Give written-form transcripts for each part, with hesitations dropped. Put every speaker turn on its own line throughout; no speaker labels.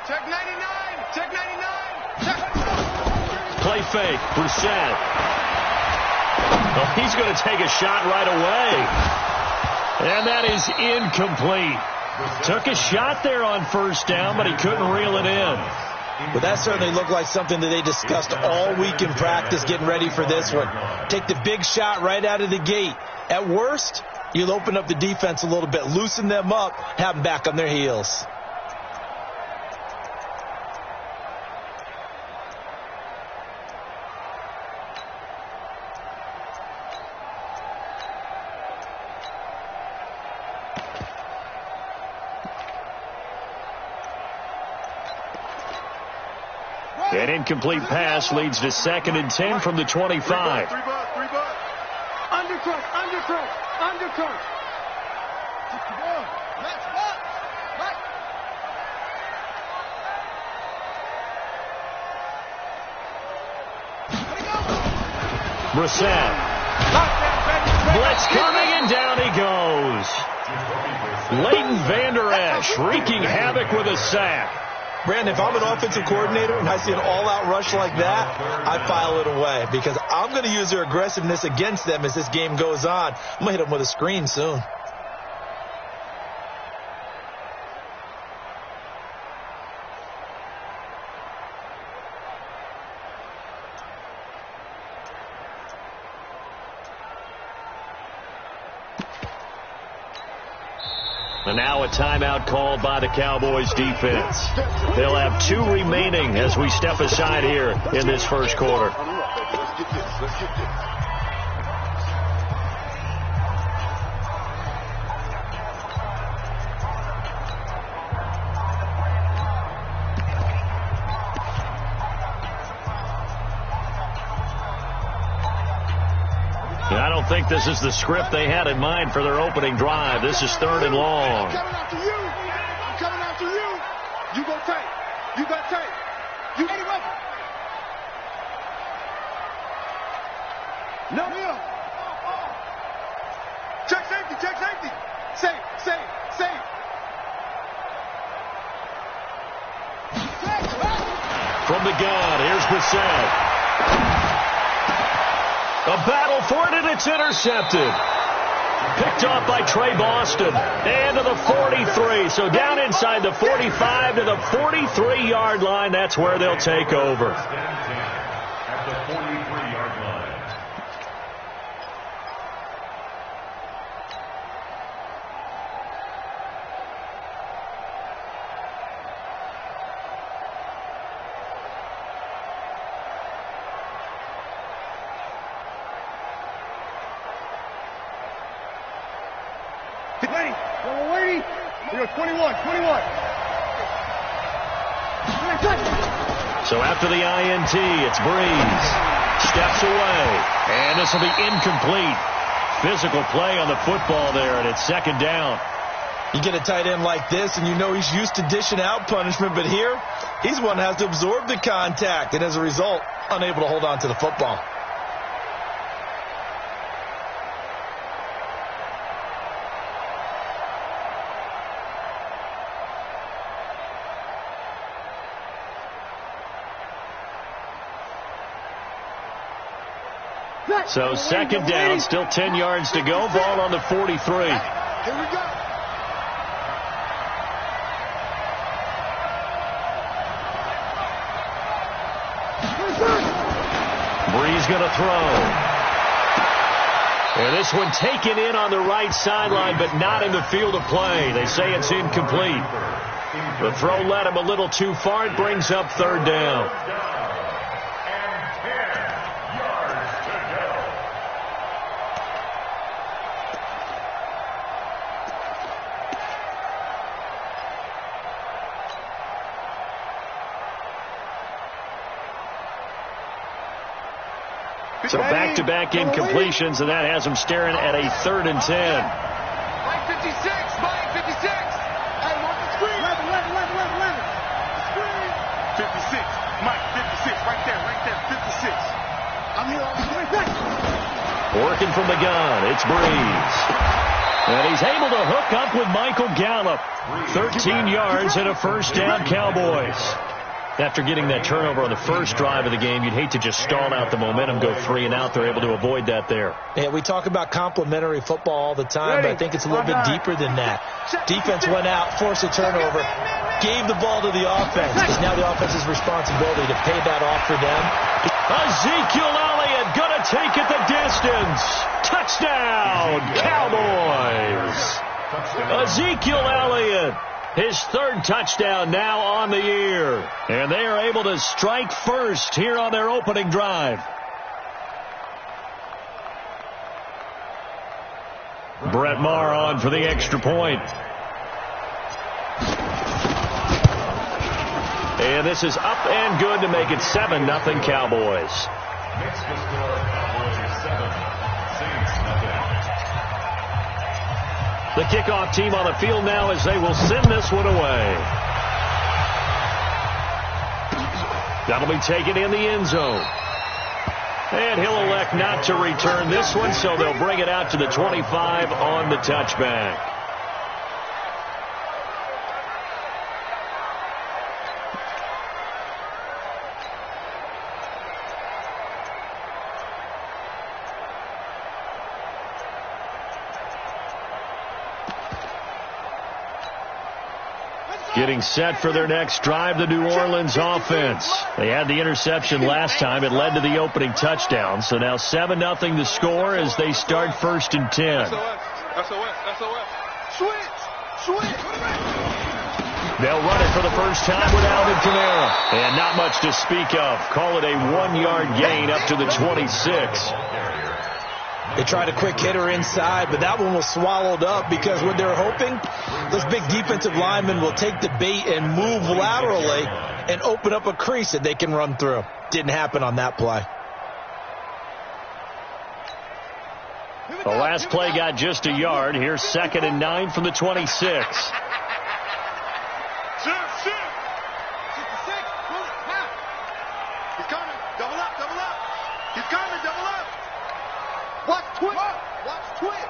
Check 99. Check 99. Check.
Play fake. Brissett. Oh, he's going to take a shot right away. And that is incomplete. Took a shot there on first down, but he couldn't reel it in.
But that certainly looked like something that they discussed all week in practice getting ready for this one. Take the big shot right out of the gate. At worst, you'll open up the defense a little bit, loosen them up, have them back on their heels.
An incomplete pass leads to 2nd and 10 from the 25.
Undercut.
Brissett. Blitz coming, and down he goes. Leighton Vander Esch wreaking havoc with a sack.
Brandon, if I'm an offensive coordinator and I see an all-out rush like that, I file it away because I'm going to use their aggressiveness against them as this game goes on. I'm going to hit them with a screen soon.
And now a timeout called by the Cowboys defense. They'll have 2 remaining as we step aside here in this first quarter. I don't think this is the script they had in mind for their opening drive. This is 3rd and long.
I'm coming after you. You go tight. You got tight. You got it up. No. Check safety. Safe.
From the gun, here's Brissett. A battle for it, and it's intercepted. Picked off by Trey Boston. And to the 43. So down inside the 45 to the 43-yard line. That's where they'll take over.
At the 43-yard line.
Waiting. We got 21.
So after the INT, it's Breeze. Steps away. And this will be incomplete. Physical play on the football there, and it's 2nd down.
You get a tight end like this, and you know he's used to dishing out punishment, but here, he's one that has to absorb the contact, and as a result, unable to hold on to the football.
So 2nd down, still 10 yards to go. Ball on the 43.
Here we go.
Breeze going to throw. And this one taken in on the right sideline, but not in the field of play. They say it's incomplete. The throw led him a little too far. It brings up 3rd down. So back-to-back incompletions, and that has them staring at a 3rd and 10.
Mike 56. Hey, mark the screen. 11. Screen. 56. Mike 56. Right there. 56. I'm here.
Working from the gun, it's Breeze. And he's able to hook up with Michael Gallup. 13 yards and a first down, Cowboys. After getting that turnover on the first drive of the game, you'd hate to just stall out the momentum, go 3 and out. They're able to avoid that there.
Yeah, we talk about complementary football all the time, but I think it's a little bit deeper than that. Defense went out, forced a turnover, gave the ball to the offense. It's now the offense's responsibility to pay that off for them.
Ezekiel Elliott going to take it the distance. Touchdown, Cowboys. Ezekiel Elliott, his 3rd touchdown now on the year. And they are able to strike first here on their opening drive. Brett Maher on for the extra point. And this is up and good to make it 7-0 Cowboys.
Makes the score Cowboys 7, Saints nothing.
The kickoff team on the field now as they will send this one away. That'll be taken in the end zone. And he'll elect not to return this one, so they'll bring it out to the 25 on the touchback. Getting set for their next drive, the New Orleans offense. They had the interception last time. It led to the opening touchdown. So now 7-0 the score as they start 1st and 10. They'll run it for the first time with Alvin Kamara. And not much to speak of. Call it a 1-yard gain up to the 26.
They tried a quick hitter inside, but that one was swallowed up because what they're hoping, those big defensive linemen will take the bait and move laterally and open up a crease that they can run through. Didn't happen on that play.
The last play got just a yard. Here's 2nd and 9 from the 26.
He's coming. Double up. He's coming. Double up. Watch twist. Watch twist.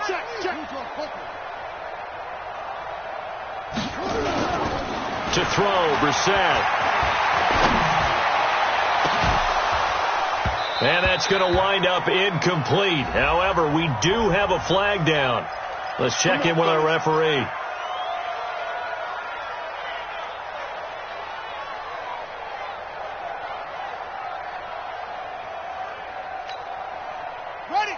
Check.
To throw, Brissett. And that's going to wind up incomplete. However, we do have a flag down. Let's check in with our referee.
Ready.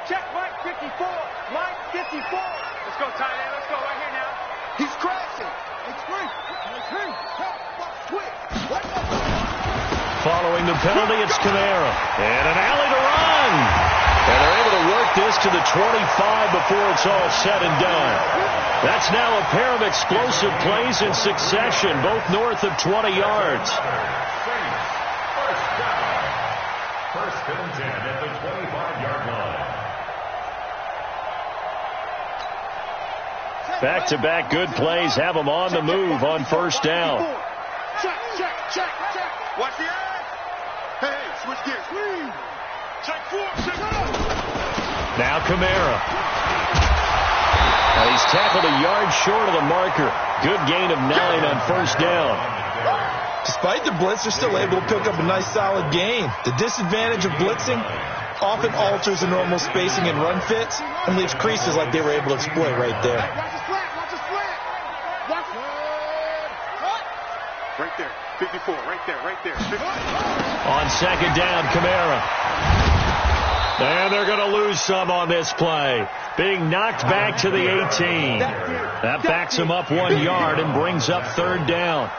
Check Mike 54. Mike 54. Let's go, tight end. Let's go right here now. He's crashing. It's free.
Following the penalty, it's Kamara. And an alley to run. And they're able to work this to the 25 before it's all said and done. That's now a pair of explosive plays in succession, both north of 20 yards.
First and 10 at the 25-yard line.
Back-to-back good plays have them on the move on first down.
Check. Watch the eye. Hey, switch gears. Check 4.
Now Kamara. And he's tackled a yard short of the marker. Good gain of 9 on first down.
Despite the blitz, they're still able to pick up a nice solid gain. The disadvantage of blitzing often alters the normal spacing and run fits and leaves creases like they were able to exploit right there.
Right there. 54. Right there. 50.
On second down, Kamara. And they're going to lose some on this play. Being knocked back to the 18. That backs him up 1 yard and brings up third down.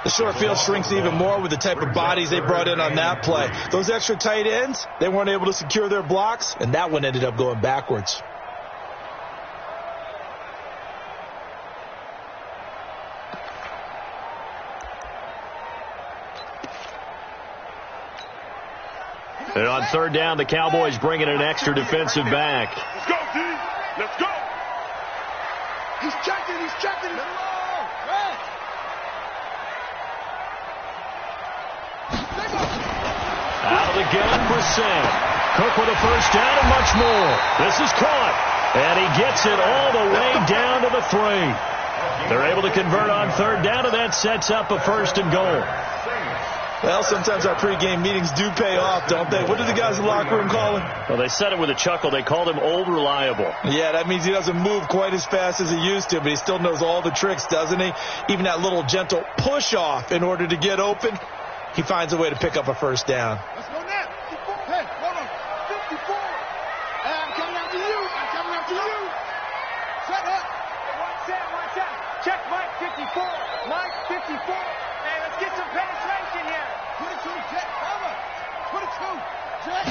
The short field shrinks even more with the type of bodies they brought in on that play. Those extra tight ends, they weren't able to secure their blocks, and that one ended up going backwards.
And on third down, the Cowboys bring in an extra defensive back.
Let's go, D. Let's go. He's checking.
Out of the gun, Brissett. Cook with a first down and much more. This is caught. And he gets it all the way down to the 3. They're able to convert on third down, and that sets up a 1st and goal.
Well, sometimes our pregame meetings do pay off, don't they? What did the guys in the locker room call him?
Well, they said it with a chuckle. They called him Old Reliable.
Yeah, that means he doesn't move quite as fast as he used to, but he still knows all the tricks, doesn't he? Even that little gentle push-off in order to get open, he finds a way to pick up a first down.
Let's go now. Hey, hold on. 54. I'm coming after you. I'm coming after you. Shut up. One set. Check Mike 54. Mike 54. Hey, let's get some penetration here. Put it to check. Cover. Put it to check.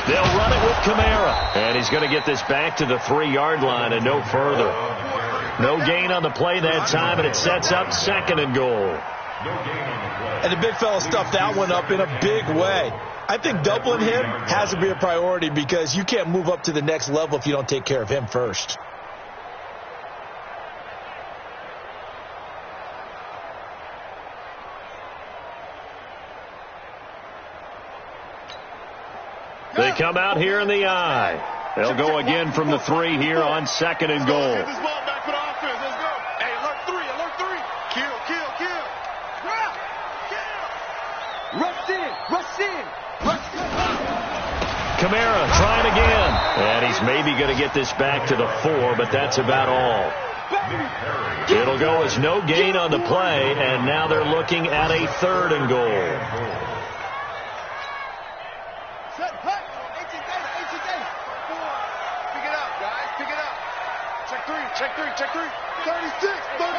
They'll run it with Kamara. And he's going to get this back to the 3-yard line and no further. No gain on the play that time, and it sets up 2nd and goal.
And the big fella stuffed that one up in a big way. I think doubling him has to be a priority because you can't move up to the next level if you don't take care of him first.
They come out here in the I. They'll go again from the 3 here on 2nd and goal.
Get this ball back for the offense. Let's go. Hey, alert 3. Kill. Rush in.
Kamara trying again. And he's maybe going to get this back to the 4, but that's about all. It'll go as no gain on the play, and now they're looking at a 3rd and goal.
Check 3. 36. 30.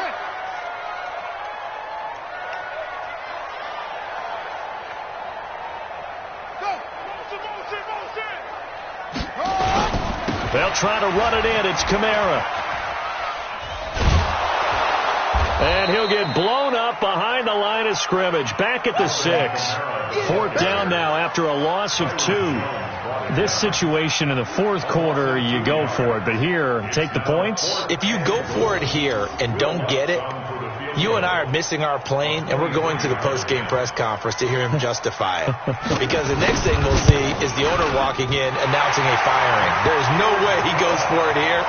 They'll try to run it in. It's Kamara. And he'll get blown up behind the line of scrimmage. Back at the 6. 4th down now after a loss of 2. This situation in the 4th quarter, you go for it. But here, take the points.
If you go for it here and don't get it, you and I are missing our plane, and we're going to the post-game press conference to hear him justify it. Because the next thing we'll see is the owner walking in announcing a firing. There is no way he goes for it here.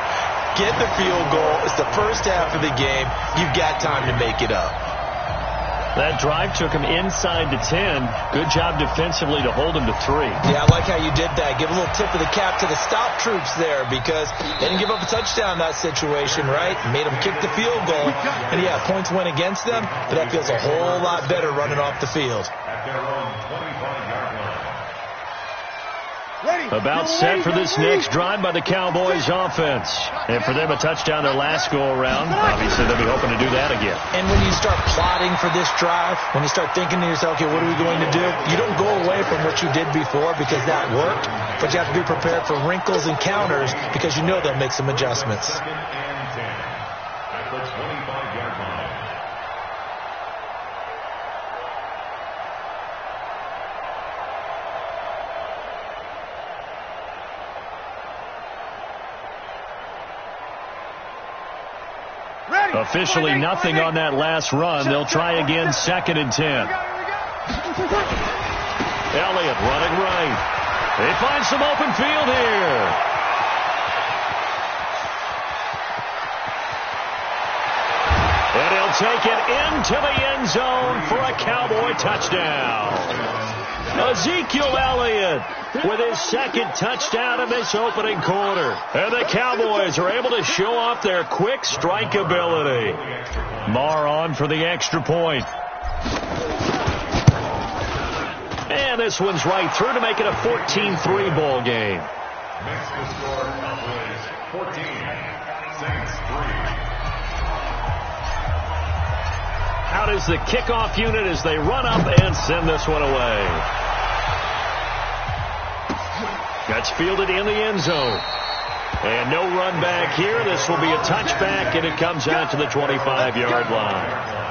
Get the field goal. It's the first half of the game. You've got time to make it up.
That drive took him inside the 10. Good job defensively to hold him to 3.
Yeah, I like how you did that. Give a little tip of the cap to the stop troops there because they didn't give up a touchdown in that situation, right? Made them kick the field goal. And, yeah, points went against them, but that feels a whole lot better running off the field.
About set for this next drive by the Cowboys offense. And for them, a touchdown their last go-around. Obviously, they'll be hoping to do that again.
And when you start plotting for this drive, when you start thinking to yourself, okay, what are we going to do? You don't go away from what you did before because that worked, but you have to be prepared for wrinkles and counters because you know they'll make some adjustments.
Officially nothing on that last run. They'll try again, 2nd and 10. Elliott running right. They find some open field here. And he'll take it into the end zone for a Cowboy touchdown. Ezekiel Elliott with his 2nd touchdown in this opening quarter. And the Cowboys are able to show off their quick strike ability. Marr on for the extra point. And this one's right through to make it a 14-3 ball game.
Mexico score, Cowboys 14, Saints 3.
Out is the kickoff unit as they run up and send this one away. That's fielded in the end zone. And no run back here. This will be a touchback, and it comes out to the 25-yard line.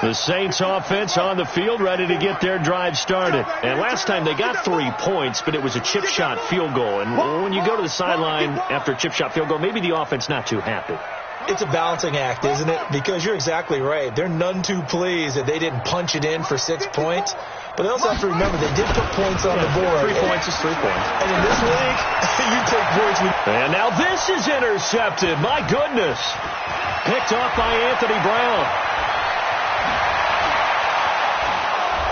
The Saints offense on the field, ready to get their drive started. And last time they got 3 points, but it was a chip shot field goal. And when you go to the sideline after a chip shot field goal, maybe the offense not too happy.
It's a balancing act, isn't it? Because you're exactly right. They're none too pleased that they didn't punch it in for 6 points. But they also have to remember they did put points on the board.
3 points is 3 points.
And in this league, you take points.
And now this is intercepted. My goodness. Picked off by Anthony Brown.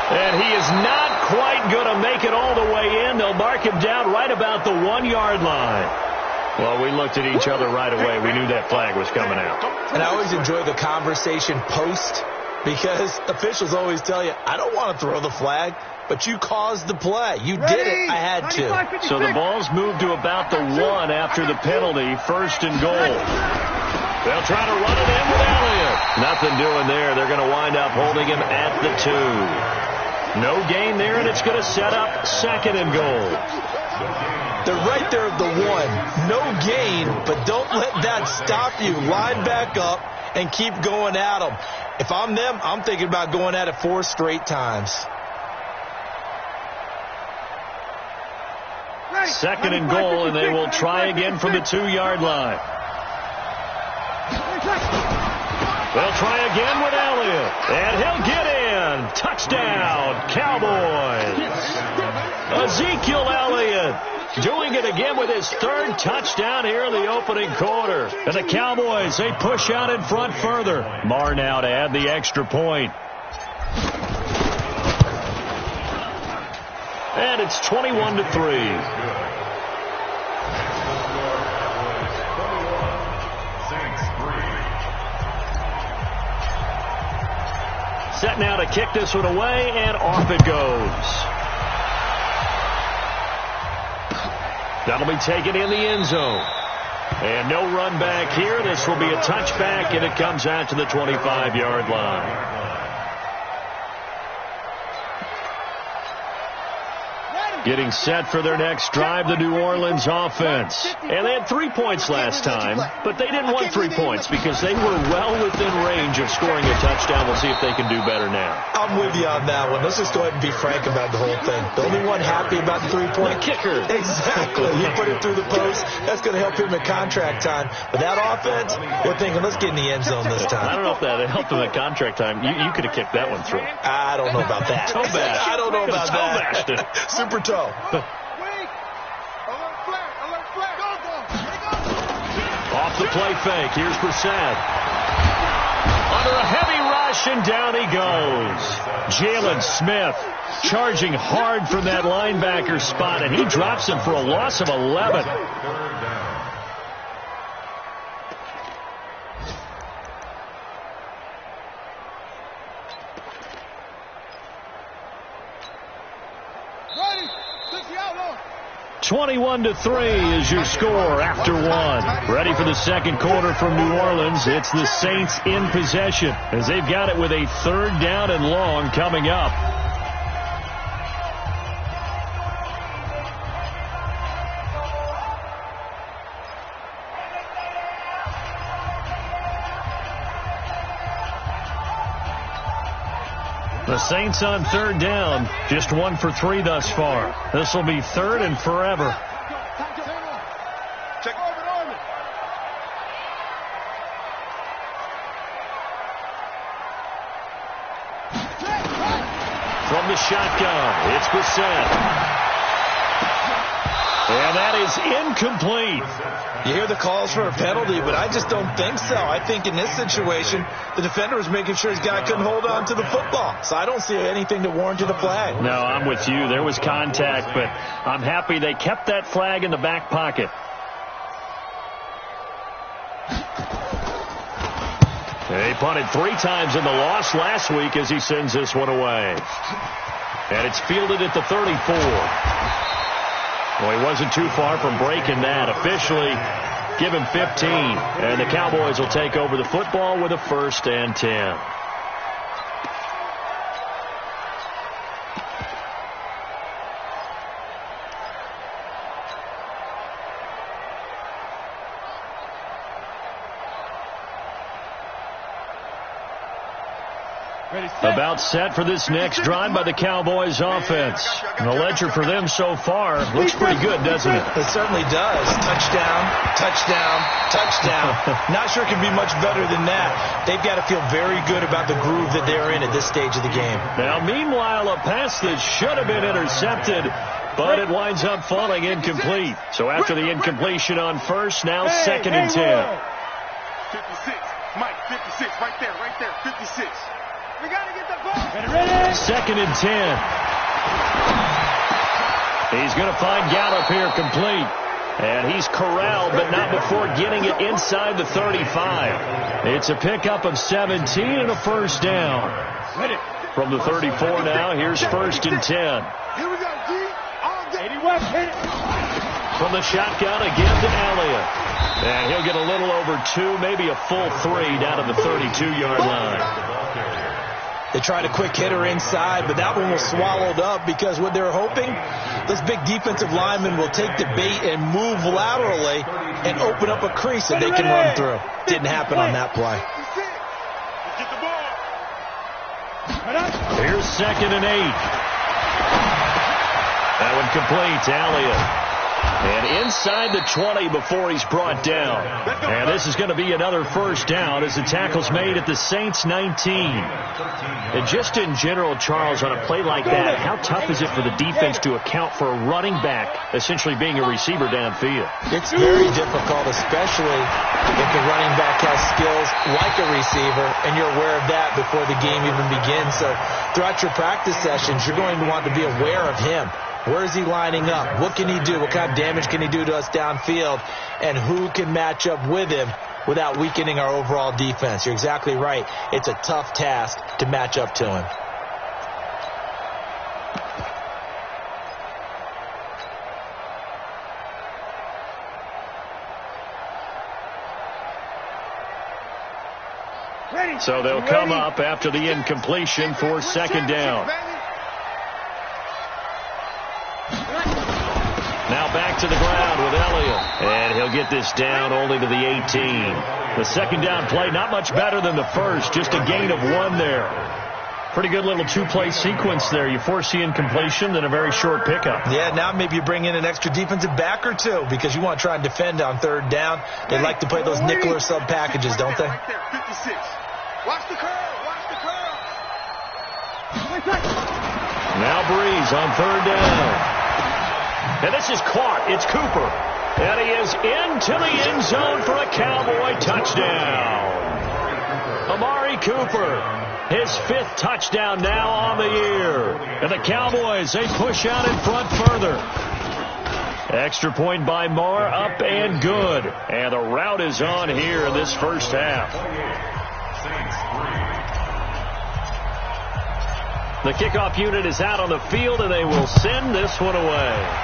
And he is not quite going to make it all the way in. They'll mark him down right about the 1-yard line. Well, we looked at each other right away. We knew that flag was coming out.
And I always enjoy the conversation post, because officials always tell you, I don't want to throw the flag, but you caused the play. You did it. I had to.
So the ball's moved to about the 1 after the penalty. 1st and goal. They'll try to run it in with Elliott. Nothing doing there. They're going to wind up holding him at the 2. No gain there, and it's going to set up 2nd and goal.
They're right there at the 1. No gain, but don't let that stop you. Line back up and keep going at them. If I'm them, I'm thinking about going at it 4 straight times.
2nd and goal, and they will try again from the 2-yard line. They'll try again with Elliott, and he'll get in. Touchdown, Cowboys. Ezekiel Elliott doing it again with his 3rd touchdown here in the opening quarter. And the Cowboys, they push out in front further. Marr now to add the extra point. And it's 21-3. Set now to kick this one away, and off it goes. That'll be taken in the end zone. And no run back here. This will be a touchback, and it comes out to the 25-yard line. Getting set for their next drive, the New Orleans offense. And they had 3 points last time, but they didn't want 3 points because they were well within range of scoring a touchdown. We'll see if they can do better now.
I'm with you on that one. Let's just go ahead and be frank about the whole thing. The only one happy about the 3-point
kicker.
Exactly. You put it through the post. That's going to help him at contract time. But that offense, they're thinking, let's get in the end zone this time.
I don't know if that helped him at contract time. You could have kicked that one through.
I don't know about that.
Toe bash.
I don't know about that. Super toe.
Off the play fake. Here's Brissett. Under a heavy rush, and down he goes. Jalen Smith charging hard from that linebacker spot, and he drops him for a loss of 11.
Ready.
21-3 is your score after 1. Ready for the 2nd quarter from New Orleans. It's the Saints in possession as they've got it with a 3rd down and long coming up. The Saints on 3rd down, just 1 for 3 thus far. This will be 3rd and forever.
Check over.
From the shotgun, it's Brissett. And that is incomplete.
You hear the calls for a penalty, but I just don't think so. I think in this situation, the defender was making sure his guy couldn't hold on to the football. So I don't see anything to warrant the flag.
No, I'm with you. There was contact, but I'm happy they kept that flag in the back pocket. He punted 3 times in the loss last week as he sends this one away. And it's fielded at the 34. Well, he wasn't too far from breaking that. Officially, give him 15. And the Cowboys will take over the football with a 1st and 10. About set for this next drive by the Cowboys offense. And the ledger for them so far looks pretty good, doesn't it?
It certainly does. Touchdown, touchdown, touchdown. Not sure it can be much better than that. They've got to feel very good about the groove that they're in at this stage of the game.
Now, meanwhile, a pass that should have been intercepted, but it winds up falling incomplete. So after the incompletion on first, now second and 10.
56. Mike, 56. Right there, 56. We got to get the ball.
Second and 10. He's going to find Gallup here complete. And he's corralled, but not before getting it inside the 35. It's a pickup of 17 and a first down. From the 34 now, here's first and 10.
Here we go, G. All day. 81, hit it.
From the shotgun again to Elliott. And he'll get a little over 2, maybe a full 3 down to the 32-yard line.
They tried a quick hitter inside, but that one was swallowed up because what they're hoping, this big defensive lineman will take the bait and move laterally and open up a crease that they can run through. Didn't happen on that play.
Here's second and 8. That one complete to Elliott. And inside the 20 before he's brought down. And this is going to be another first down as the tackle's made at the Saints 19. And just in general, Charles, on a play like that, how tough is it for the defense to account for a running back essentially being a receiver downfield?
It's very difficult, especially if the running back has skills like a receiver, and you're aware of that before the game even begins. So throughout your practice sessions, you're going to want to be aware of him. Where is he lining up? What can he do? What kind of damage can he do to us downfield? And who can match up with him without weakening our overall defense? You're exactly right. It's a tough task to match up to him.
So they'll come up after the incompletion for second down. Now back to the ground with Elliott. And he'll get this down only to the 18. The second down play, not much better than the first. Just a gain of 1 there. Pretty good little two-play sequence there. You force the incompletion, then a very short pickup.
Yeah, now maybe you bring in an extra defensive back or two because you want to try and defend on third down. They like to play those nickel or sub packages, don't they?
Right there, 56. Watch the curl. Watch the curl.
Now Breeze on third down. And this is caught. It's Cooper. And he is into the end zone for a Cowboy touchdown. Amari Cooper, his 5th touchdown now on the year. And the Cowboys, they push out in front further. Extra point by Marr, up and good. And the route is on here in this first half. The kickoff unit is out on the field, and they will send this one away.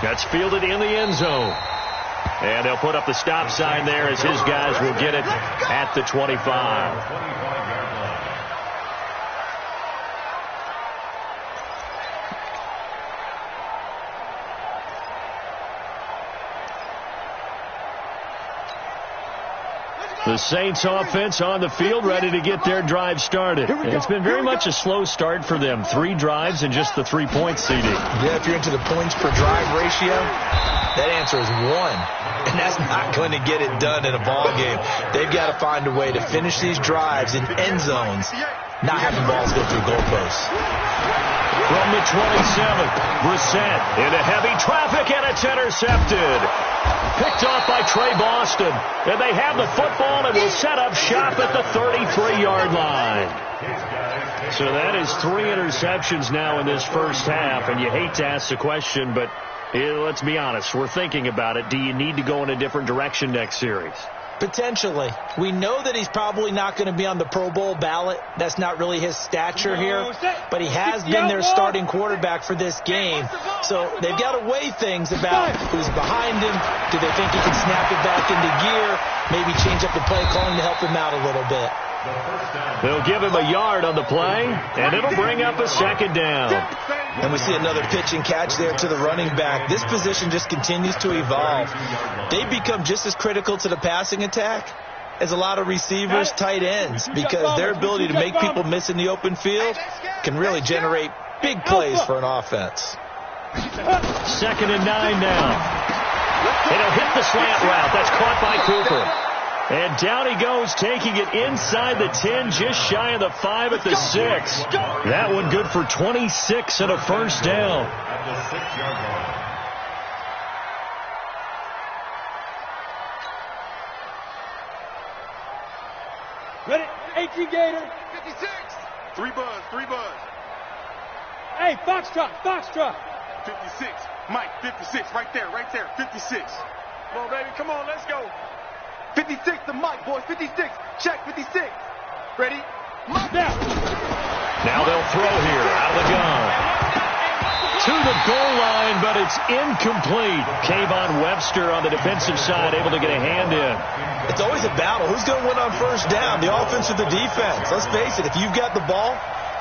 That's fielded in the end zone. And they'll put up the stop sign there as his guys will get it at the 25. The Saints offense on the field ready to get their drive started. And it's been very much a slow start for them. 3 drives and just the 3-point CD.
Yeah, if you're into the points per drive ratio, that answer is 1. And that's not going to get it done in a ball game. They've got to find a way to finish these drives in end zones, not having balls go through goalposts.
From the 27, Brissett into heavy traffic, and it's intercepted. Picked off by Trey Boston. And they have the football and will set up shop at the 33-yard line. So that is 3 interceptions now in this first half. And you hate to ask the question, but let's be honest. We're thinking about it. Do you need to go in a different direction next series?
Potentially. We know that he's probably not going to be on the Pro Bowl ballot. That's not really his stature here. But he has been their starting quarterback for this game. So they've got to weigh things about who's behind him. Do they think he can snap it back into gear? Maybe change up the play calling to help him out a little bit.
They'll give him a yard on the play, and it'll bring up a second down.
And we see another pitch and catch there to the running back. This position just continues to evolve. They become just as critical to the passing attack is a lot of receivers, tight ends, because their ability to make people miss in the open field can really generate big plays for an offense.
2nd and 9 now. It'll hit the slant route. That's caught by Cooper. And down he goes, taking it inside the 10, just shy of the 5 at the 6. That one good for 26 and a first down.
At the 6-yard line.
Ready? 18 Gator.
56. 3 buzz.
Hey, Foxtrot.
56. Mike, 56. Right there. 56. Come on, baby. Come on, let's go. 56 to Mike, boys. 56. Check 56. Ready? Mike.
Now they'll throw here out of the gun. To the goal line, but it's incomplete. Kayvon Webster on the defensive side able to get a hand in.
It's always a battle. Who's going to win on first down, the offense or the defense? Let's face it, if you've got the ball,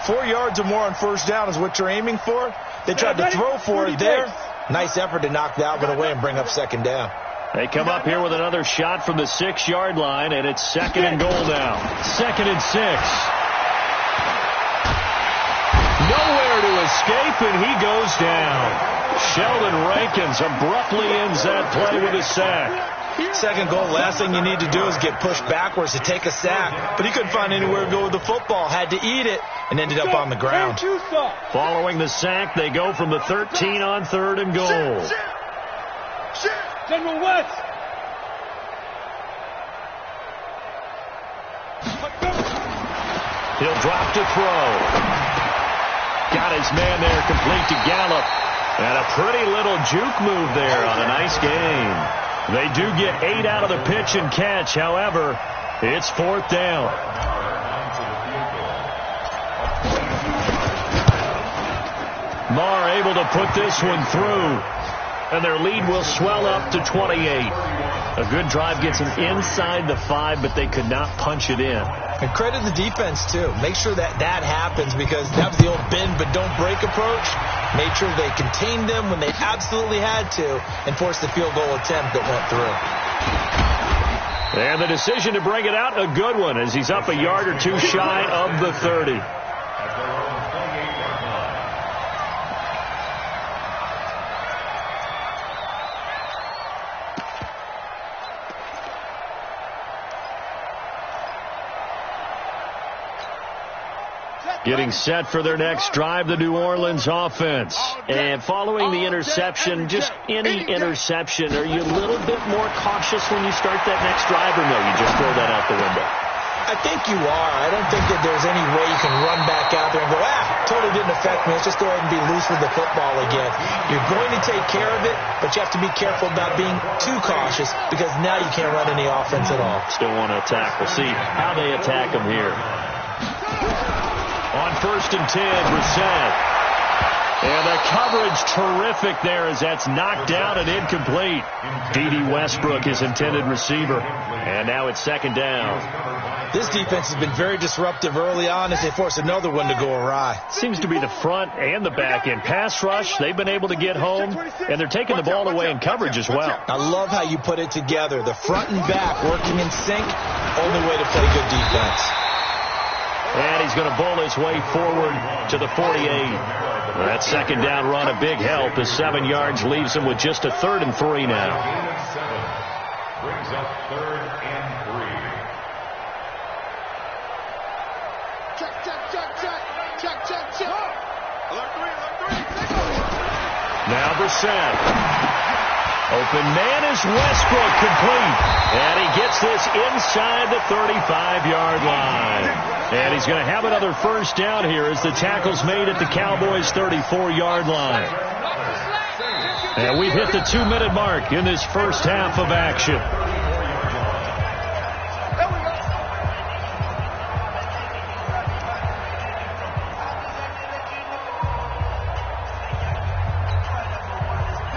4 yards or more on first down is what you're aiming for. They tried to throw for it there. Nice effort to knock that one away and bring up second down.
They come up here with another shot from the 6-yard line, and it's 2nd and goal now. 2nd and 6. Nowhere to escape, and he goes down. Sheldon Rankins abruptly ends that play with a sack.
Second goal, last thing you need to do is get pushed backwards to take a sack. But he couldn't find anywhere to go with the football. Had to eat it and ended up on the ground.
Following the sack, they go from the 13 on 3rd and goal.
General West.
He'll drop to throw. Got his man there complete to Gallup. And a pretty little juke move there on a nice game. They do get 8 out of the pitch and catch. However, it's 4th down. Marr able to put this one through. And their lead will swell up to 28. A good drive gets them inside the 5, but they could not punch it in.
And credit the defense, too. Make sure that happens, because that was the old bend but don't break approach. Made sure they contained them when they absolutely had to and forced the field goal attempt that went through.
And the decision to bring it out, a good one, as he's up a yard or two shy of the 30. Getting set for their next drive, the New Orleans offense. And following the interception, just any interception, are you a little bit more cautious when you start that next drive, or no, you just throw that out the window?
I think you are. I don't think that there's any way you can run back out there and go, totally didn't affect me. Let's just go ahead and be loose with the football again. You're going to take care of it, but you have to be careful about being too cautious, because now you can't run any offense at all.
Still want to attack. We'll see how they attack them here. On 1st and 10, Brissett. And the coverage terrific there as that's knocked down and incomplete. D.D. Westbrook, his intended receiver. And now it's 2nd down.
This defense has been very disruptive early on as they force another one to go awry.
Seems to be the front and the back end. Pass rush, they've been able to get home, and they're taking the ball away in coverage as well.
I love how you put it together. The front and back working in sync, only way to play good defense.
And he's going to bowl his way forward to the 48. That 2nd down run, a big help. The 7 yards leaves him with just a 3rd and 3 now.
Brings up 3rd and 3.
Check. Alert 3.
Now Brissett. Open man is Westbrook, complete. And he gets this inside the 35-yard line. And he's going to have another first down here as the tackle's made at the Cowboys' 34-yard line. And we've hit the 2-minute mark in this first half of action.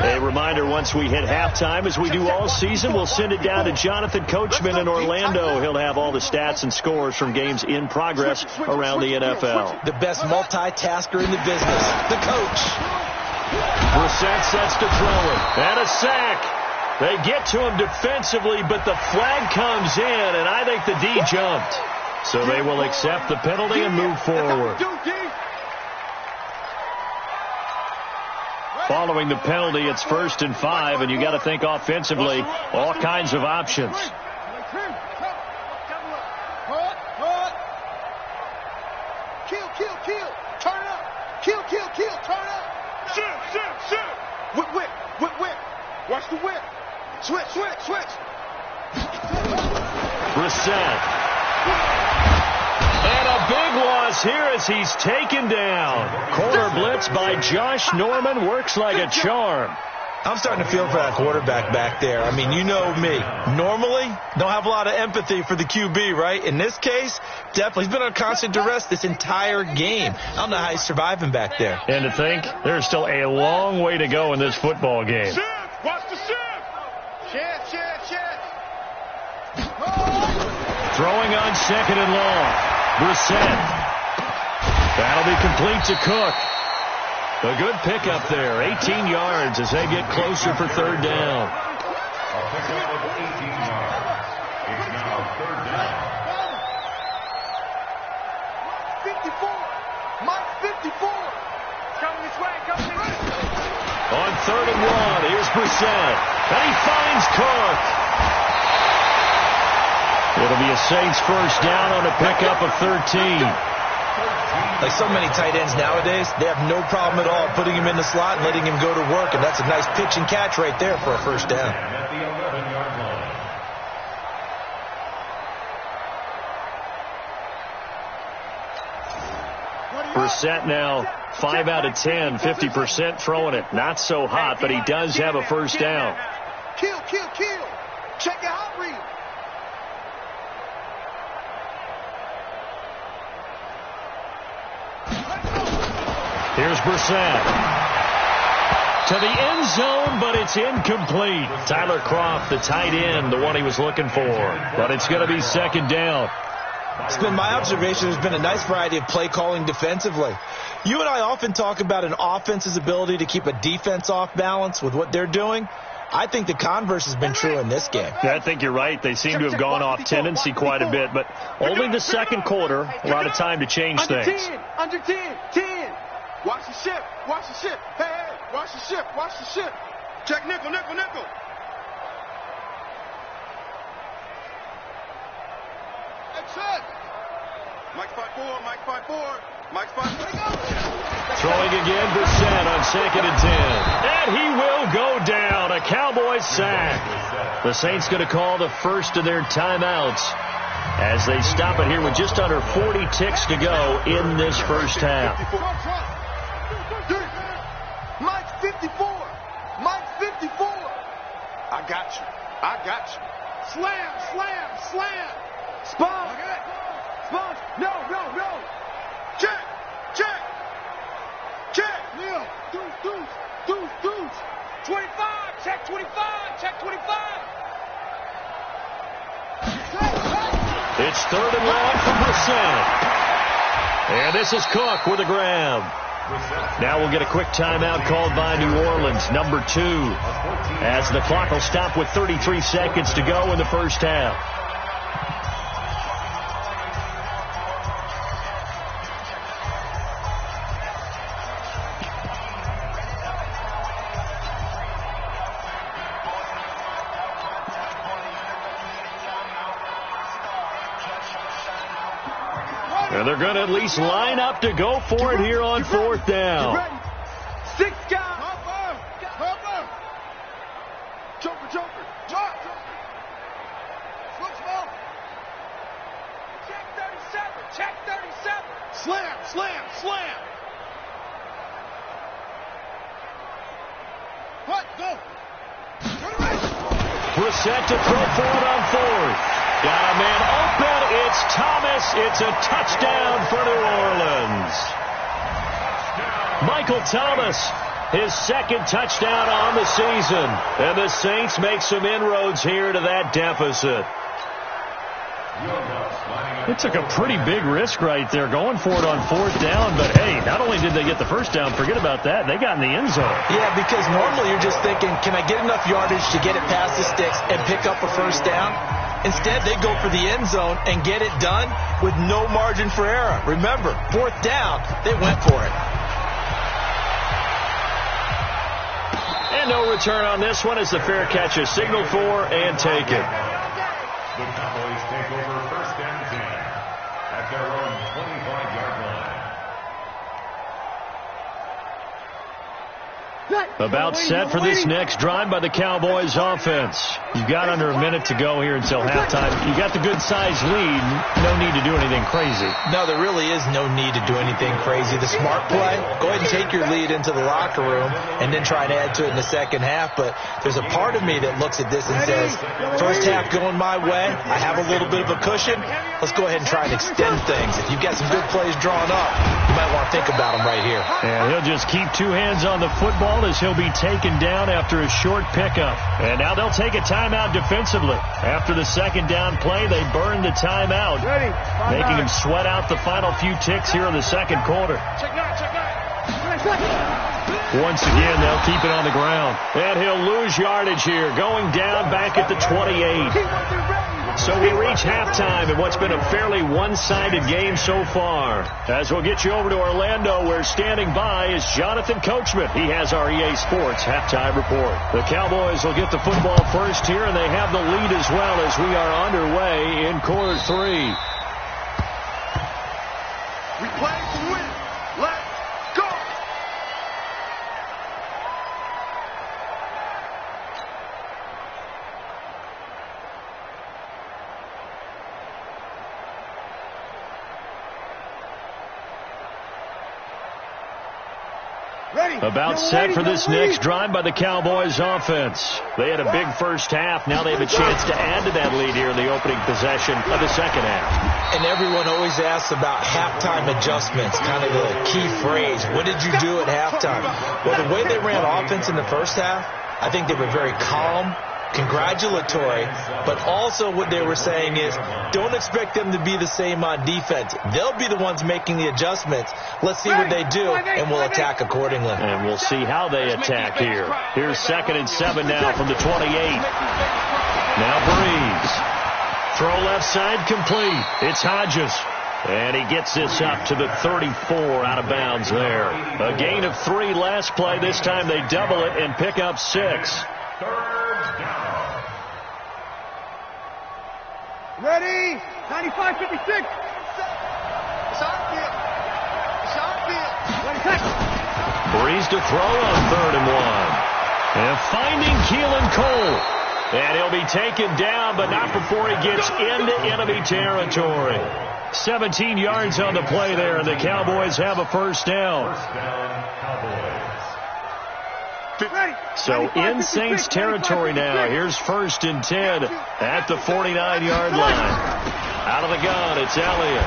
A reminder, once we hit halftime, as we do all season, we'll send it down to Jonathan Coachman in Orlando. He'll have all the stats and scores from games in progress around the NFL.
The best multitasker in the business, the coach.
Brissett sets to throw it. And a sack. They get to him defensively, but the flag comes in, and I think the D jumped. So they will accept the penalty and move forward. Following the penalty, it's 1st and 5, and you got to think offensively, all kinds of options.
Kill. Turn up. Kill. Turn up. Shoot. Whip. Watch the whip. Switch.
Brissett. And a big loss here as he's taken down. Corner blitz by Josh Norman works like a charm.
I'm starting to feel for that quarterback back there. I mean, you know me. Normally, don't have a lot of empathy for the QB, right? In this case, definitely. He's been on constant duress this entire game. I don't know how he's surviving back there.
And to think, there's still a long way to go in this football game.
Shift! Watch the shift! Shift!
Throwing on 2nd and long. Brissett. That'll be complete to Cook. A good pickup there. 18 yards as they get closer for 3rd down.
A pickup of 18 yards. It's now 3rd down.
54. Mike 54. Coming this way.
On 3rd and 1, here's Brissett. And he finds Cook. It'll be a Saints 1st down on a pickup of 13.
Like so many tight ends nowadays, they have no problem at all putting him in the slot and letting him go to work, and that's a nice pitch and catch right there for a 1st down.
At the 11-yard line.
Brissett now 5 out of 10, 50% throwing it. Not so hot, but he does have a 1st down.
Kill. Check your hot read.
Here's Brissett. To the end zone, but it's incomplete. Tyler Kroft, the tight end, the one he was looking for. But it's going to be 2nd down.
It's been my observation there's been a nice variety of play calling defensively. You and I often talk about an offense's ability to keep a defense off balance with what they're doing. I think the converse has been true in this game.
Yeah, I think you're right. They seem to have gone off tendency quite a bit, but only the 2nd quarter, a lot of time to change things.
Under 10. Watch the ship. Hey, watch the ship. Check nickel. That's it. Mike 5-4.
Throwing again, Brissett on 2nd and 10. And he will go down. A Cowboys sack. The Saints going to call the first of their timeouts as they stop it here with just under 40 ticks to go in this 1st half.
Mike 54. I got you. Slam. Spot. No. Check. Neil. Deuce. 25. Check 25.
It's 3rd and long for Brissett. And this is Cook with a grab. Now we'll get a quick timeout called by New Orleans, number 2, as the clock will stop with 33 seconds to go in the 1st half. And they're going to at least line up to go for it here on 4th down.
6 guys. Joker. Switch ball. Check 37. Slam. What? Go.
Brissett to throw for it on 4th. Got a man open. It's Thomas. It's a touchdown for New Orleans. Michael Thomas, his 2nd touchdown on the season. And the Saints make some inroads here to that deficit. It took a pretty big risk right there going for it on 4th down, but hey, not only did they get the first down, forget about that, they got in the end zone.
Yeah, because normally you're just thinking, can I get enough yardage to get it past the sticks and pick up a first down? Instead, they go for the end zone and get it done with no margin for error. Remember, 4th down, they went for it.
And no return on this one as the fair catch is signaled for and taken.
The Cowboys take over 1st and 10 at their own 25-yard line.
About set for this next drive by the Cowboys offense. You've got under a minute to go here until halftime. You got the good-sized lead. No need to do anything crazy.
No, there really is no need to do anything crazy. The smart play, go ahead and take your lead into the locker room and then try to add to it in the second half. But there's a part of me that looks at this and says, first half going my way, I have a little bit of a cushion. Let's go ahead and try and extend things. If you've got some good plays drawn up, you might want to think about them right here.
And he'll just keep 2 hands on the football as he'll be taken down after a short pickup. And now they'll take a timeout defensively. After the second down play, they burn the timeout, making him sweat out the final few ticks here in the second quarter. Once again, they'll keep it on the ground. And he'll lose yardage here, going down back at the 28. So we reach halftime in what's been a fairly one-sided game so far. As we'll get you over to Orlando, where standing by is Jonathan Coachman. He has our EA Sports halftime report. The Cowboys will get the football first here, and they have the lead as well as we are underway in quarter 3.
We play to win. Let's go.
About set for this next drive by the Cowboys offense. They had a big first half. Now they have a chance to add to that lead here in the opening possession of the second half.
And everyone always asks about halftime adjustments, kind of the key phrase. What did you do at halftime? Well, the way they ran offense in the first half, I think they were very calm, congratulatory, but also what they were saying is don't expect them to be the same on defense. They'll be the ones making the adjustments. Let's see what they do, and we'll attack accordingly.
And we'll see how they attack here. Here's 2nd and 7 now from the 28. Now Breeze. Throw left side complete. It's Hodges. And he gets this up to the 34 out of bounds there. A gain of 3 last play. This time they double it and pick up 6.
3rd down.
Ready? 95-56.
Breeze to throw on 3rd and 1. And finding Keelan Cole. And he'll be taken down, but not before he gets into enemy territory. 17 yards on the play there, and the Cowboys have a first down.
First down, Cowboys.
So in Saints territory now. Here's 1st and 10 at the 49-yard line. Out of the gun, it's Elliott.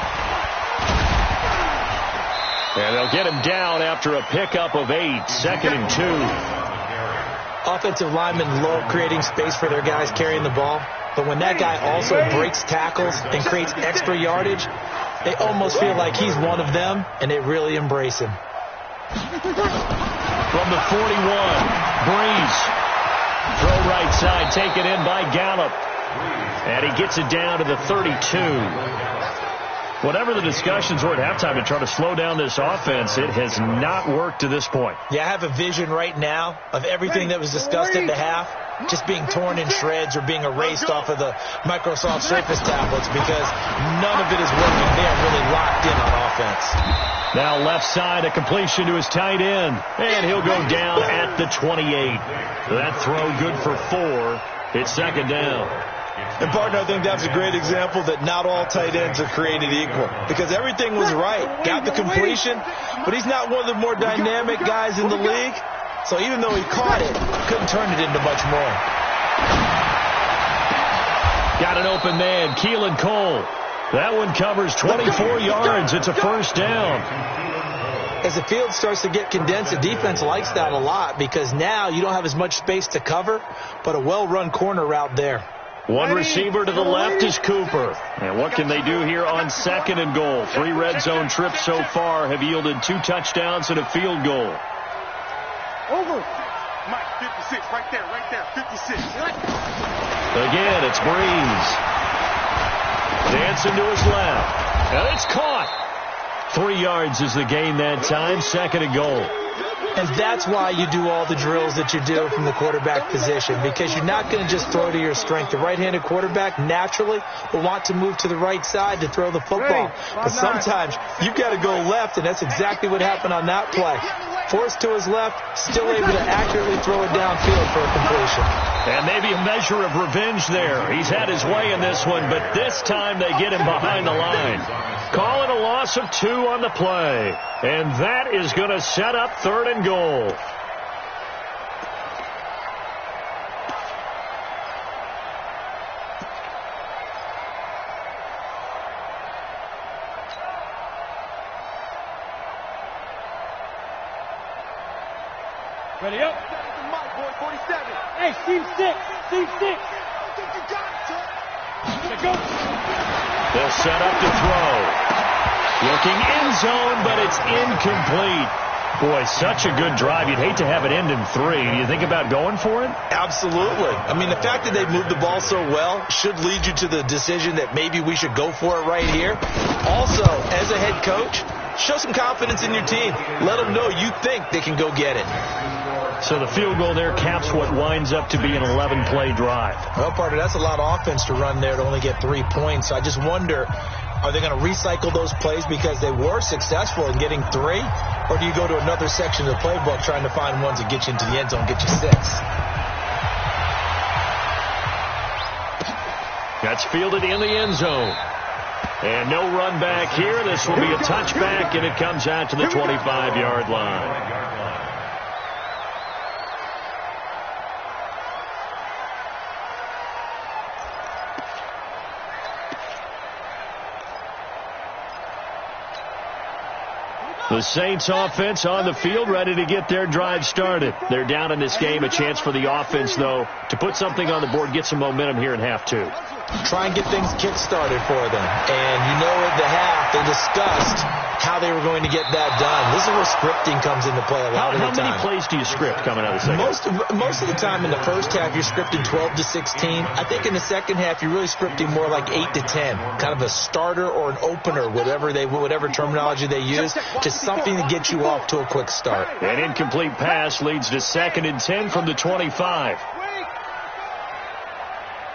And they'll get him down after a pickup of 8. 2nd and 2.
Offensive linemen love creating space for their guys carrying the ball. But when that guy also breaks tackles and creates extra yardage, they almost feel like he's one of them, and they really embrace him.
From the 41, Breeze. Throw right side, taken in by Gallup. And he gets it down to the 32. Whatever the discussions were at halftime to try to slow down this offense, it has not worked to this point.
Yeah, I have a vision right now of everything that was discussed at the half just being torn in shreds or being erased off of the Microsoft Surface tablets because none of it is working. They are really locked in on offense.
Now left side, a completion to his tight end. And he'll go down at the 28. That throw good for 4. It's 2nd down.
And, partner, I think that's a great example that not all tight ends are created equal because everything was right. Got the completion, but he's not one of the more dynamic guys in the league. So even though he caught it, couldn't turn it into much more.
Got an open man, Keelan Cole. That one covers 24 yards. It's a first down.
As the field starts to get condensed, the defense likes that a lot because now you don't have as much space to cover, but a well-run corner route there.
One receiver to the left is Cooper. And what can they do here on 2nd and goal? 3 red zone trips so far have yielded 2 touchdowns and a field goal.
Over. Mike, 56, right there, 56.
Again, it's Breeze. Dancing to his left. And it's caught. 3 yards is the gain that time, 2nd and goal.
And that's why you do all the drills that you do from the quarterback position, because you're not going to just throw to your strength. The right-handed quarterback naturally will want to move to the right side to throw the football. But sometimes you've got to go left, and that's exactly what happened on that play. Forced to his left, still able to accurately throw it downfield for a completion.
And maybe a measure of revenge there. He's had his way in this one, but this time they get him behind the line. Call it a loss of 2 on the play. And that is going to set up 3rd and goal.
Ready up.
Mike, boy, 47.
Hey, Steve 6. Steve 6. Go.
They'll set up to throw. Looking end zone, but it's incomplete. Boy, such a good drive. You'd hate to have it end in 3. Do you think about going for it?
Absolutely. I mean, the fact that they moved the ball so well should lead you to the decision that maybe we should go for it right here. Also, as a head coach, show some confidence in your team. Let them know you think they can go get it.
So the field goal there caps what winds up to be an 11-play drive.
Well, partner, that's a lot of offense to run there to only get 3 points. I just wonder, are they going to recycle those plays because they were successful in getting 3? Or do you go to another section of the playbook trying to find ones that get you into the end zone, get you 6?
That's fielded in the end zone. And no run back here. This will be a touchback, and it comes out to the 25-yard line. The Saints offense on the field, ready to get their drive started. They're down in this game. A chance for the offense, though, to put something on the board, get some momentum here in half 2.
Try and get things kick-started for them. And you know at the half, they discussed how they were going to get that done. This is where scripting comes into play a lot of the time.
How many plays do you script coming out of the second?
Most of the time in the first half, you're scripting 12 to 16. I think in the second half, you're really scripting more like 8 to 10. Kind of a starter or an opener, whatever terminology they use, just something to get you off to a quick start.
An incomplete pass leads to 2nd and 10 from the 25.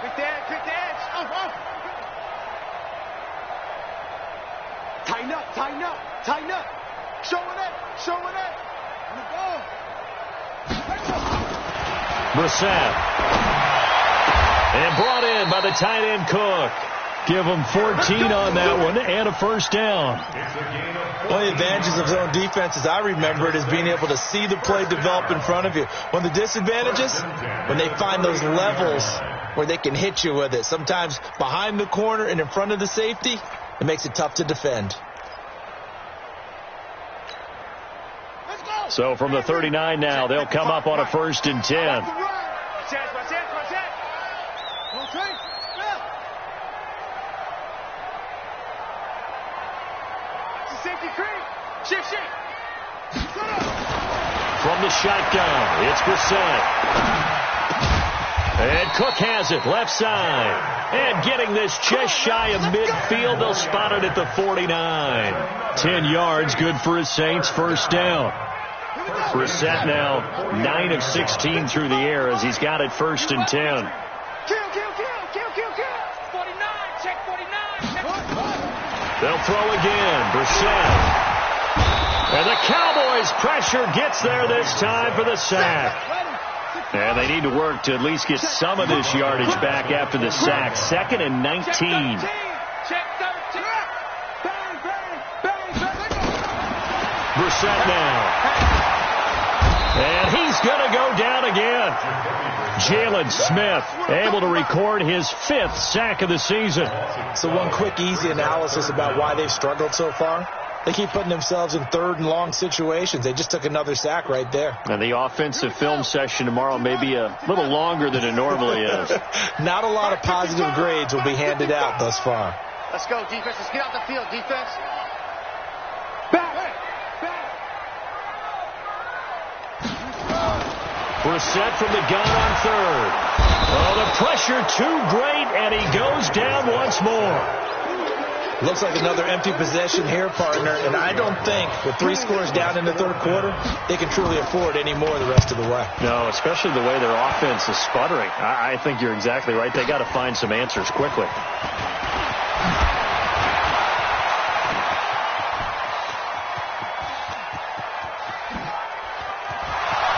Quick the edge. Tighten up. Showing it. On the ball.
Brissett. And brought in by the tight end Cook. Give them 14 on that one and a first down.
One of the advantages of zone defense, as I remember it, is being able to see the play develop in front of you. One of the disadvantages, when they find those levels where they can hit you with it. Sometimes behind the corner and in front of the safety, it makes it tough to defend.
So from the 39 now, they'll come up on a 1st and 10. From the shotgun, it's Brissett. And Cook has it, left side. And getting this just shy of midfield, they'll spot it at the 49. 10 yards, good for his Saints, first down. Brissett now 9 of 16 through the air as he's got it 1st and 10.
Kill. 49, check 49.
They'll throw again, Brissett. And the Cowboys pressure gets there this time for the sack. And they need to work to at least get some of this yardage back after the sack. 2nd and 19. Brissett now. And he's going to go down again. Jalen Smith able to record his 5th sack of the season.
So one quick, easy analysis about why they've struggled so far. They keep putting themselves in third and long situations. They just took another sack right there.
And the offensive film session tomorrow may be a little longer than it normally is.
Not a lot of positive grades will be handed out thus far.
Let's go, defense. Let's get out the field, defense.
Brissett from the gun on third. Oh, the pressure too great, and he goes down once more.
Looks like another empty possession here, partner, and I don't think with 3 scores down in the third quarter, they can truly afford any more the rest of the way.
No, especially the way their offense is sputtering. I think you're exactly right. They got to find some answers quickly.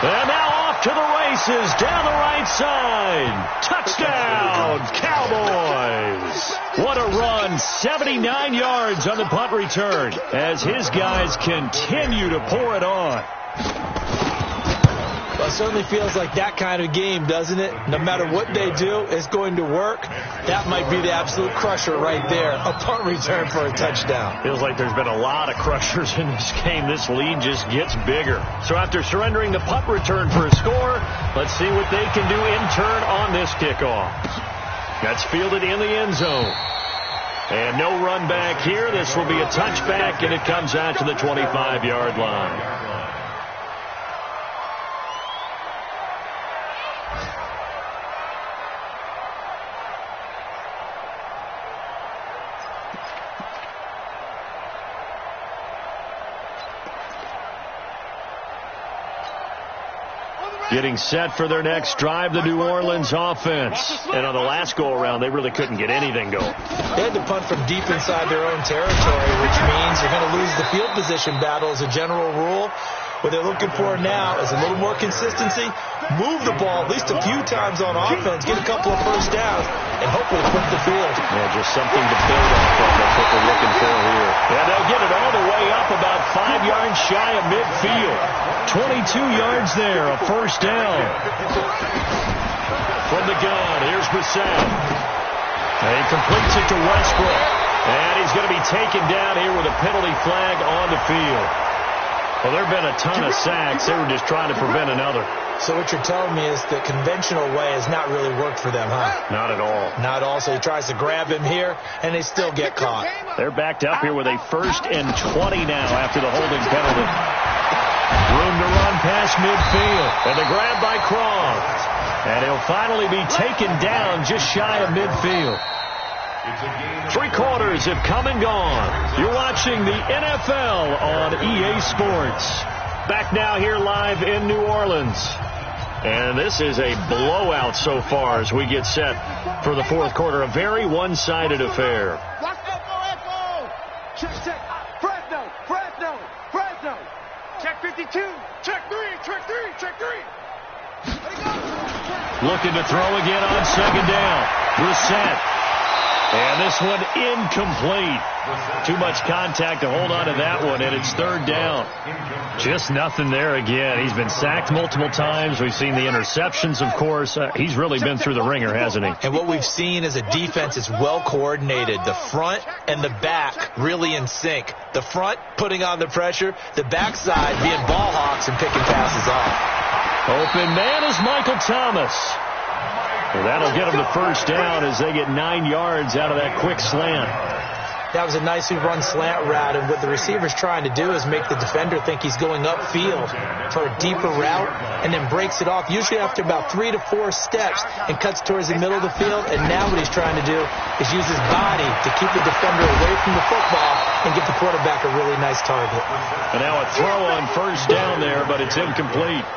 And now off to the races down the right side. Touchdown, Cowboys. What a run. 79 yards on the punt return as his guys continue to pour it on.
Well, it certainly feels like that kind of game, doesn't it? No matter what they do, it's going to work. That might be the absolute crusher right there. A punt return for a touchdown.
Feels like there's been a lot of crushers in this game. This lead just gets bigger. So after surrendering the punt return for a score, let's see what they can do in turn on this kickoff. That's fielded in the end zone. And no run back here. This will be a touchback, and it comes out to the 25-yard line. Getting set for their next drive, the New Orleans offense. And on the last go-around, they really couldn't get anything going.
They had to punt from deep inside their own territory, which means you're going to lose the field position battle as a general rule. What they're looking for now is a little more consistency, move the ball at least a few times on offense, get a couple of first downs, and hopefully flip the field.
Yeah, just something to build off of. That's what they're looking for here. Yeah, they'll get it all the way up about 5 yards shy of midfield. 22 yards there, a first down. From the gun, here's Brissett. And he completes it to Westbrook. And he's going to be taken down here with a penalty flag on the field. Well, there have been a ton of sacks. They were just trying to prevent another.
So what you're telling me is the conventional way has not really worked for them, huh?
Not at all.
Not at all. So he tries to grab him here, and they still get caught.
They're backed up here with a 1st and 20 now after the holding penalty. Room to run past midfield. And the grab by Croft. And he'll finally be taken down just shy of midfield. 3 quarters have come and gone. You're watching the NFL on EA Sports. Back now here live in New Orleans. And this is a blowout so far as we get set for the fourth quarter. A very one-sided affair.
Check. Fresno. Check 52. Check 3.
Looking to throw again on second down. Brissett. And this one incomplete. Too much contact to hold on to that one, and it's 3rd down. Just nothing there again. He's been sacked multiple times. We've seen the interceptions, of course. He's really been through the ringer, hasn't he?
And what we've seen is a defense that's well coordinated. The front and the back really in sync. The front putting on the pressure, the backside being ball hawks and picking passes off.
Open man is Michael Thomas. Well, that'll get them the first down as they get 9 yards out of that quick slant.
That was a nicely run slant route, and what the receiver's trying to do is make the defender think he's going upfield for a deeper route, and then breaks it off, usually after about 3 to 4 steps, and cuts towards the middle of the field. And now what he's trying to do is use his body to keep the defender away from the football and get the quarterback a really nice target.
And now a throw on first down there, but it's incomplete.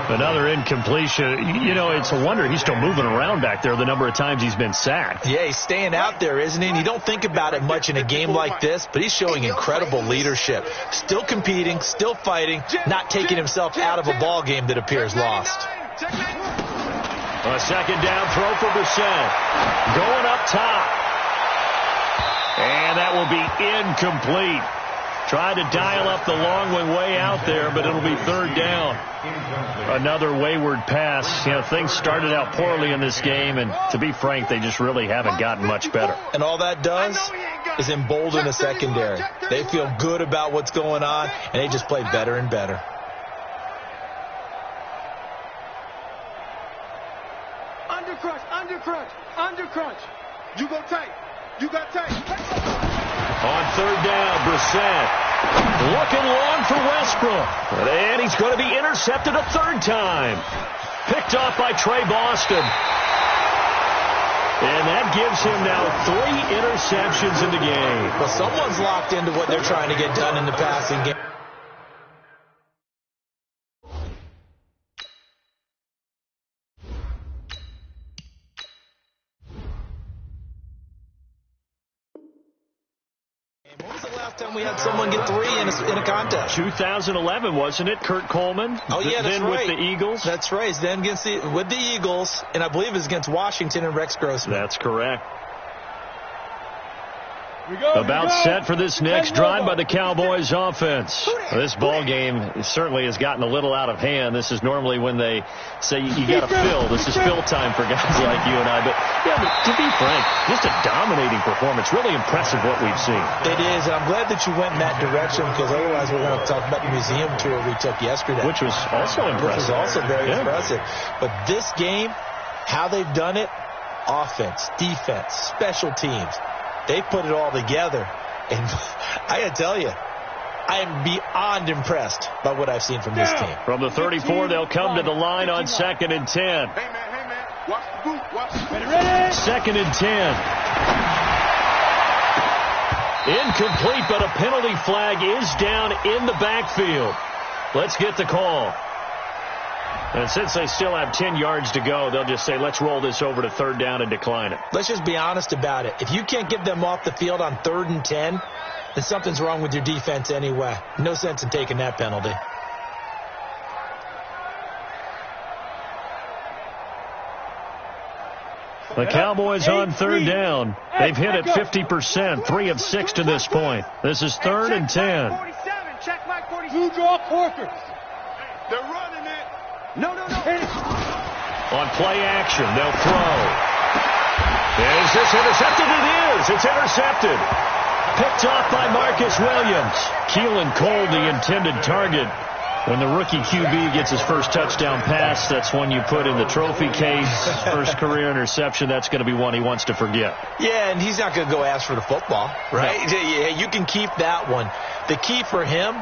Another incompletion. You know, it's a wonder he's still moving around back there the number of times he's been sacked.
Yeah, he's staying out there, isn't he? And you don't think about it much in a game like this, but he's showing incredible leadership. Still competing, still fighting, not taking himself out of a ball game that appears lost.
A second down throw for Brissett. Going up top. And that will be incomplete. Tried to dial up the long one way out there, but it'll be third down. Another wayward pass. You know, things started out poorly in this game, and to be frank, they just really haven't gotten much better.
And all that does is embolden the secondary. They feel good about what's going on, and they just play better and better.
Under crunch. You go tight. You got tight.
On third down, Brissett looking long for Westbrook. And he's going to be intercepted a third time. Picked off by Trey Boston. And that gives him now 3 interceptions in the game.
Well, someone's locked into what they're trying to get done in the passing game. When was the last time we had someone get 3 in a contest?
2011, wasn't it? Kurt Coleman.
Oh, yeah, that's
then
right.
with the Eagles.
That's right. Then with the Eagles, and I believe it's against Washington and Rex Grossman.
That's correct. About set for this next drive by the Cowboys offense. This ball game certainly has gotten a little out of hand. This is normally when they say you got to fill. This is fill time for guys like you and I. But to be frank, just a dominating performance. Really impressive what we've seen.
It is, and I'm glad that you went in that direction, because otherwise we're going to talk about the museum tour we took yesterday.
Which was also impressive.
Which was also very impressive. But this game, how they've done it, offense, defense, special teams, they put it all together. And I got to tell you, I am beyond impressed by what I've seen from this team.
From the 34, they'll come to the line on 2nd and 10.
Hey, man. Watch the boot. Watch the boot. Ready?
2nd and 10. Incomplete, but a penalty flag is down in the backfield. Let's get the call. And since they still have 10 yards to go, they'll just say, let's roll this over to third down and decline it.
Let's just be honest about it. If you can't get them off the field on 3rd and 10, then something's wrong with your defense anyway. No sense in taking that penalty.
The Cowboys on third down. They've hit it 50%, 3 of 6 to this point. This is 3rd and 10.
Check Mike 47. You draw Corker.
They're running it.
No.
On play action, they'll throw. Is this intercepted? It is. It's intercepted. Picked off by Marcus Williams. Keelan Cole, the intended target. When the rookie QB gets his first touchdown pass, that's one you put in the trophy case. First career interception, that's going to be one he wants to forget.
Yeah, and he's not going to go ask for the football, right?
No.
Yeah, you can keep that one. The key for him,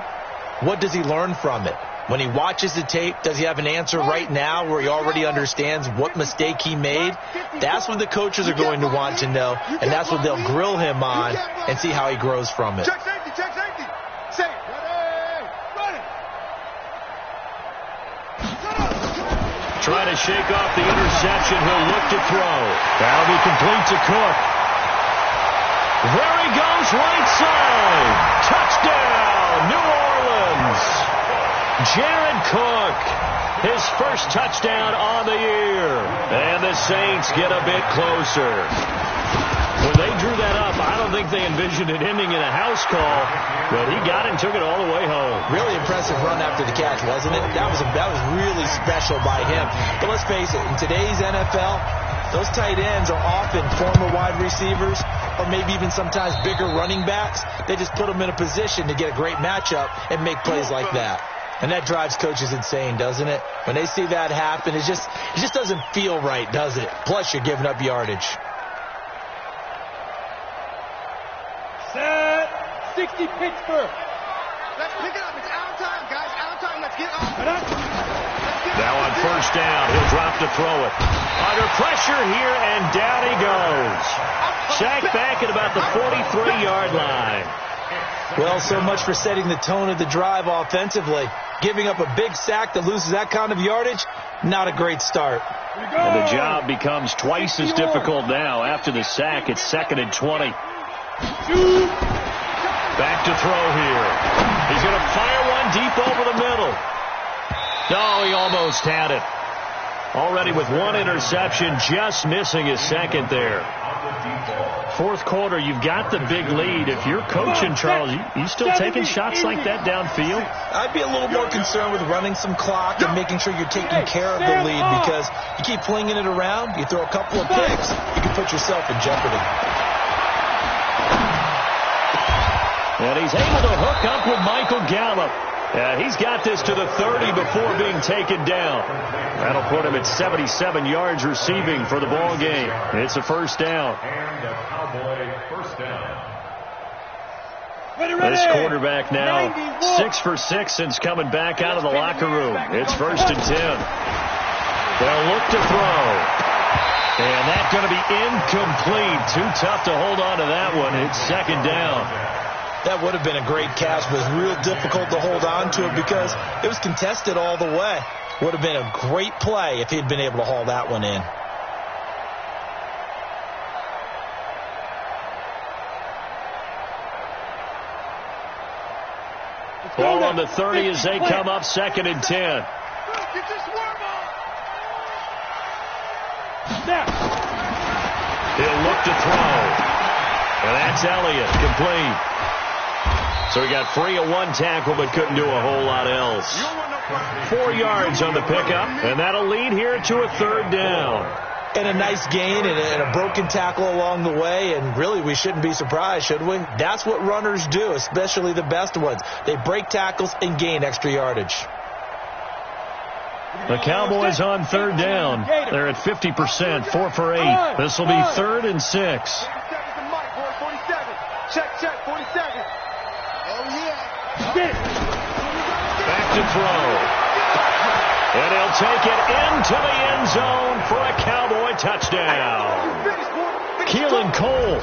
what does he learn from it? When he watches the tape, does he have an answer right now where he already understands what mistake he made? That's what the coaches are going to want to know, and that's what they'll grill him on and see how he grows from it.
Check safety. Safe. Ready.
Trying to shake off the interception. He'll look to throw. That'll be complete to Cook. There he goes, right side. Touchdown, New Orleans. Jared Cook, his first touchdown on the year. And the Saints get a bit closer. When they drew that up, I don't think they envisioned it ending in a house call, but he got it and took it all the way home.
Really impressive run after the catch, wasn't it? That was really special by him. But let's face it, in today's NFL, those tight ends are often former wide receivers or maybe even sometimes bigger running backs. They just put them in a position to get a great matchup and make plays like that. And that drives coaches insane, doesn't it? When they see that happen, it just doesn't feel right, does it? Plus, you're giving up yardage.
Set. 60 Pittsburgh.
Let's pick it up. It's out of time, guys. Out of time. Let's get off.
Now on first down, he'll drop to throw it. Under pressure here, and down he goes. Sacked back at about the 43-yard line.
Well, so much for setting the tone of the drive offensively. Giving up a big sack that loses that kind of yardage, not a great start.
And the job becomes twice as difficult now. After the sack, it's 2nd and 20. Back to throw here. He's going to fire one deep over the middle. No, he almost had it. Already with one interception, just missing his second there. Fourth quarter, you've got the big lead. If you're coaching, Charles, you still taking shots like that downfield?
I'd be a little more concerned with running some clock and making sure you're taking care of the lead, because you keep flinging it around, you throw a couple of picks, you can put yourself in jeopardy.
And he's able to hook up with Michael Gallup. He's got this to the 30 before being taken down. That'll put him at 77 yards receiving for the ball game. It's a first down.
And a Cowboy first down.
This quarterback now 6 for 6 since coming back out of the locker room. It's 1st and 10. They'll look to throw. And that's going to be incomplete. Too tough to hold on to that one. It's 2nd down.
That would have been a great catch, but it was real difficult to hold on to it because it was contested all the way. Would have been a great play if he'd been able to haul that one in.
Ball on the 30 as they come up, 2nd and 10.
Get your swarm on.
He'll look to throw. And that's Elliott, complete. So he got free of one tackle but couldn't do a whole lot else. 4 yards on the pickup, and that'll lead here to a 3rd down.
And a nice gain and a broken tackle along the way, and really we shouldn't be surprised, should we? That's what runners do, especially the best ones. They break tackles and gain extra yardage.
The Cowboys on 3rd down. They're at 50%, 4 for 8. This will be 3rd and 6.
47. Check, 47.
Back to throw. And he'll take it into the end zone for a Cowboy touchdown. Keelan Cole,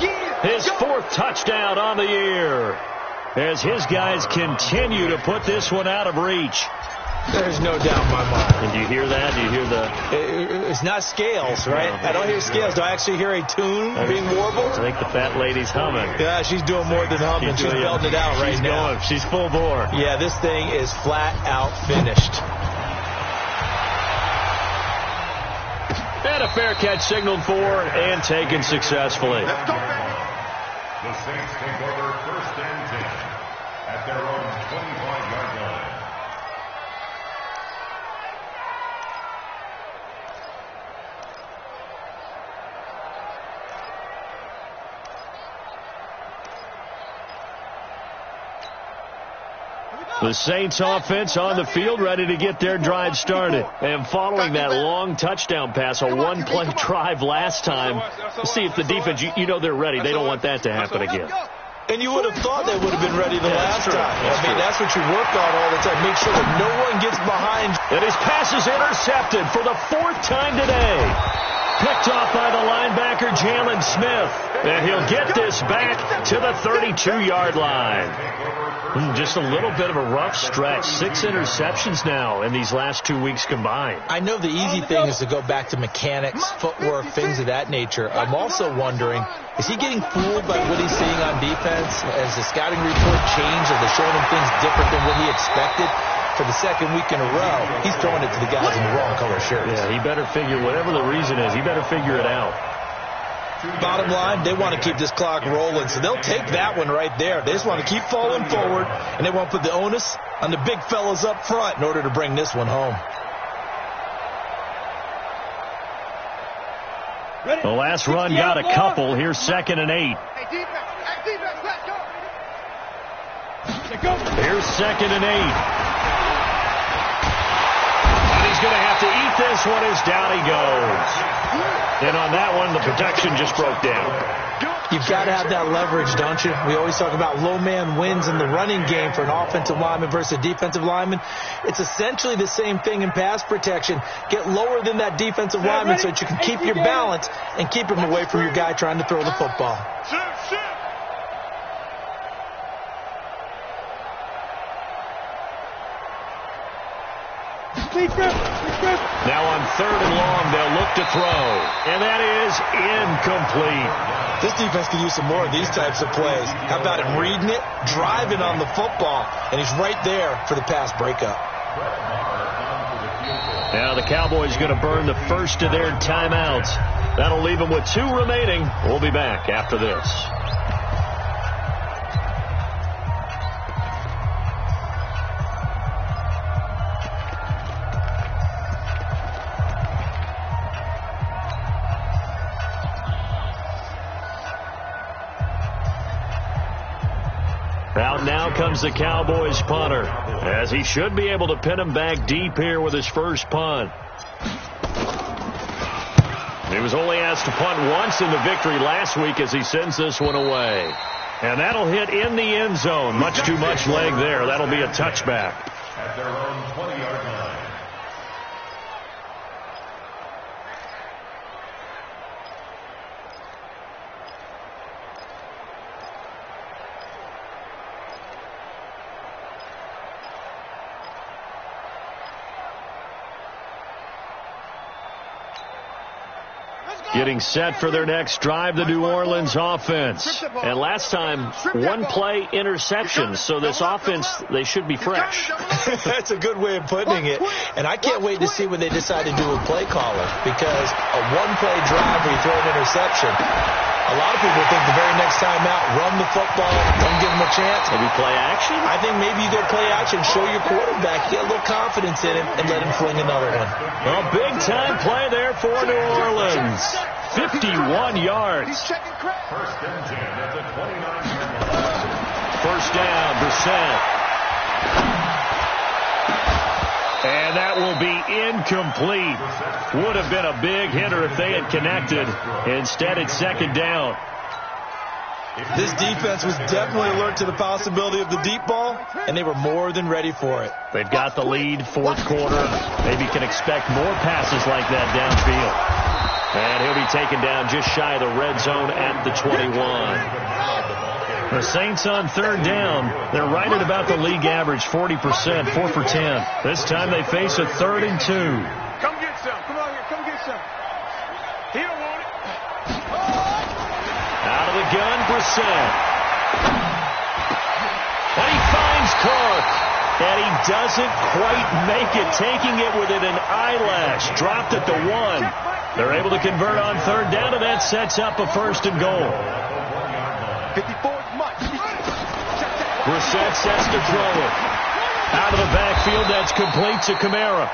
his 4th touchdown on the year, as his guys continue to put this one out of reach.
There's no doubt in my mind.
And do you hear that? Do you hear the...
It's not scales, right? I don't hear scales. Do I actually hear a tune being warbled?
I think the fat lady's humming.
Yeah, she's doing more than humming. She's belting it out right now.
Going. She's full bore.
Yeah, this thing is flat out finished.
And a fair catch signaled for and taken successfully.
Let's go, baby.
The Saints take over 1st and 10 at their own 25-yard line.
The Saints offense on the field, ready to get their drive started. And following that long touchdown pass, a one-play drive last time, we'll see if the defense, you know they're ready. They don't want that to happen again.
And you would have thought they would have been ready the last time. I mean, that's what you work on all the time. Make sure that no one gets behind.
And his pass is intercepted for the 4th time today. Picked off by the linebacker, Jalen Smith. And he'll get this back to the 32-yard line. Just a little bit of a rough stretch. 6 interceptions now in these last 2 weeks combined.
I know the easy thing is to go back to mechanics, footwork, things of that nature. I'm also wondering, is he getting fooled by what he's seeing on defense? Has the scouting report changed? Are they showing him things different than what he expected? For the 2nd week in a row, he's throwing it to the guys in the wrong color shirts.
Yeah, he better figure, whatever the reason is, he better figure it out.
Bottom line, they want to keep this clock rolling, so they'll take that one right there. They just want to keep falling forward, and they want to put the onus on the big fellas up front in order to bring this one home.
The last run got a couple. Here's 2nd and 8.
Hey, defense, let's go.
Here's 2nd and 8. He's going to have to eat this one as down he goes. And on that one, the protection just broke down.
You've got to have that leverage, don't you? We always talk about low man wins in the running game for an offensive lineman versus a defensive lineman. It's essentially the same thing in pass protection. Get lower than that defensive lineman so that you can keep your balance and keep him away from your guy trying to throw the football.
Now on 3rd and long, they'll look to throw. And that is incomplete.
This defense can use some more of these types of plays. How about him reading it, driving on the football, and he's right there for the pass breakup.
Now the Cowboys going to burn the first of their timeouts. That'll leave them with 2 remaining. We'll be back after this. Out now comes the Cowboys punter, as he should be able to pin him back deep here with his first punt. He was only asked to punt once in the victory last week as he sends this one away. And that'll hit in the end zone. Much too much leg there. That'll be a touchback.
At their own 20-yard line.
Getting set for their next drive, the New Orleans offense. And last time, 1 play interception, so this offense, they should be fresh.
That's a good way of putting it. And I can't wait to see when they decide to do a play caller, because a 1-play drive where you throw an interception, a lot of people think the very next time out, run the football, don't give them a chance.
Maybe play action?
I think maybe you go play action, show your quarterback, get a little confidence in him, and let him fling another one.
Well, big-time play there for New Orleans. 51 yards.
First and 10 at the 29-yard line.
First down, Brissett. And that will be incomplete. Would have been a big hitter if they had connected. Instead, it's second down.
This defense was definitely alert to the possibility of the deep ball, and they were more than ready for it.
They've got the lead, fourth quarter. Maybe can expect more passes like that downfield. And he'll be taken down just shy of the red zone at the 21. The Saints on third down, they're right at about the league average, 40%, 4 for 10. This time they face a 3rd and 2.
Come get some. Come on here. Come get some. He don't want it.
Out of the gun, Brissett. And he finds Cook. And he doesn't quite make it, taking it within an eyelash. Dropped at the 1. They're able to convert on third down, and that sets up a 1st and goal.
54 much.
Brissett sets to throw it. Out of the backfield, that's complete to Kamara.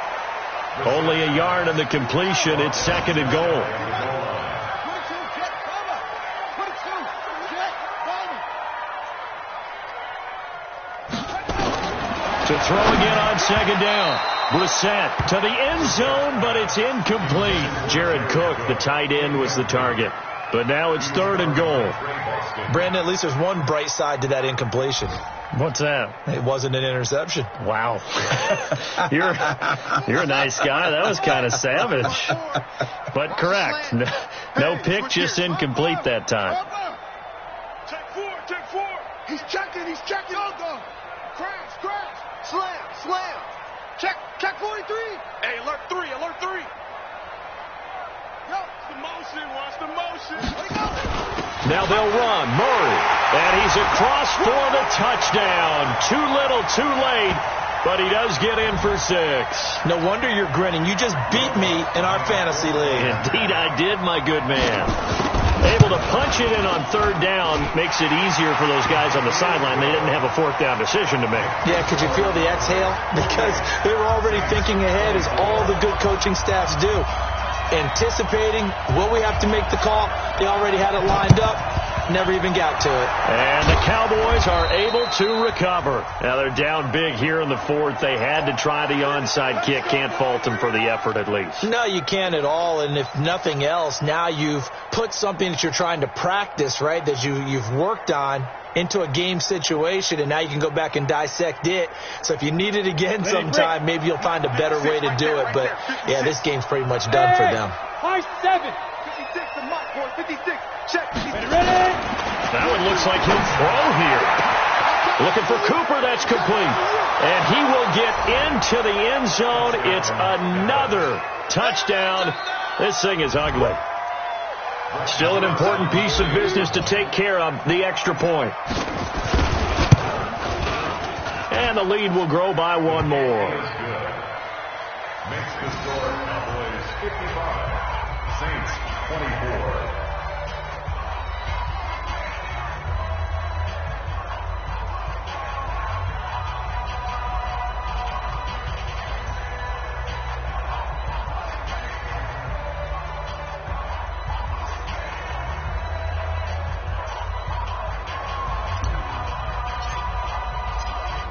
Only a yard on the completion. It's 2nd and goal. To throw again on 2nd down. Brissett to the end zone, but it's incomplete. Jared Cook, the tight end, was the target. But now it's 3rd and goal.
Brandon, at least there's one bright side to that incompletion.
What's that?
It wasn't an interception.
Wow. You're a nice guy. That was kind of savage. But correct. No pick, just incomplete that time.
Check 4. He's checking. Crash. Slam. Check 43. Hey, alert 3. Yo, watch the motion.
Now they'll run. Murray. And he's across for the touchdown. Too little, too late. But he does get in for 6.
No wonder you're grinning. You just beat me in our fantasy league.
Indeed I did, my good man. Able to punch it in on third down makes it easier for those guys on the sideline. They didn't have a 4th down decision to make.
Yeah, could you feel the exhale? Because they were already thinking ahead, as all the good coaching staffs do. Anticipating, will we have to make the call? They already had it lined up. Never even got to it.
And the Cowboys are able to recover. Now they're down big here in the 4th. They had to try the onside kick. Can't fault them for the effort at least.
No, you can't at all. And if nothing else, now you've put something that you're trying to practice, right, that you've worked on into a game situation, and now you can go back and dissect it. So if you need it again sometime, maybe you'll find a better way to do it. But, yeah, this game's pretty much done for them.
High 7.
56 to Mike, boy. 56. Check.
Ready?
Now it looks like he'll throw here. Looking for Cooper. That's complete. And he will get into the end zone. It's another touchdown. This thing is ugly. Still an important piece of business to take care of, the extra point. And the lead will grow by 1 more.
Makes the score Cowboys 55, Saints 24.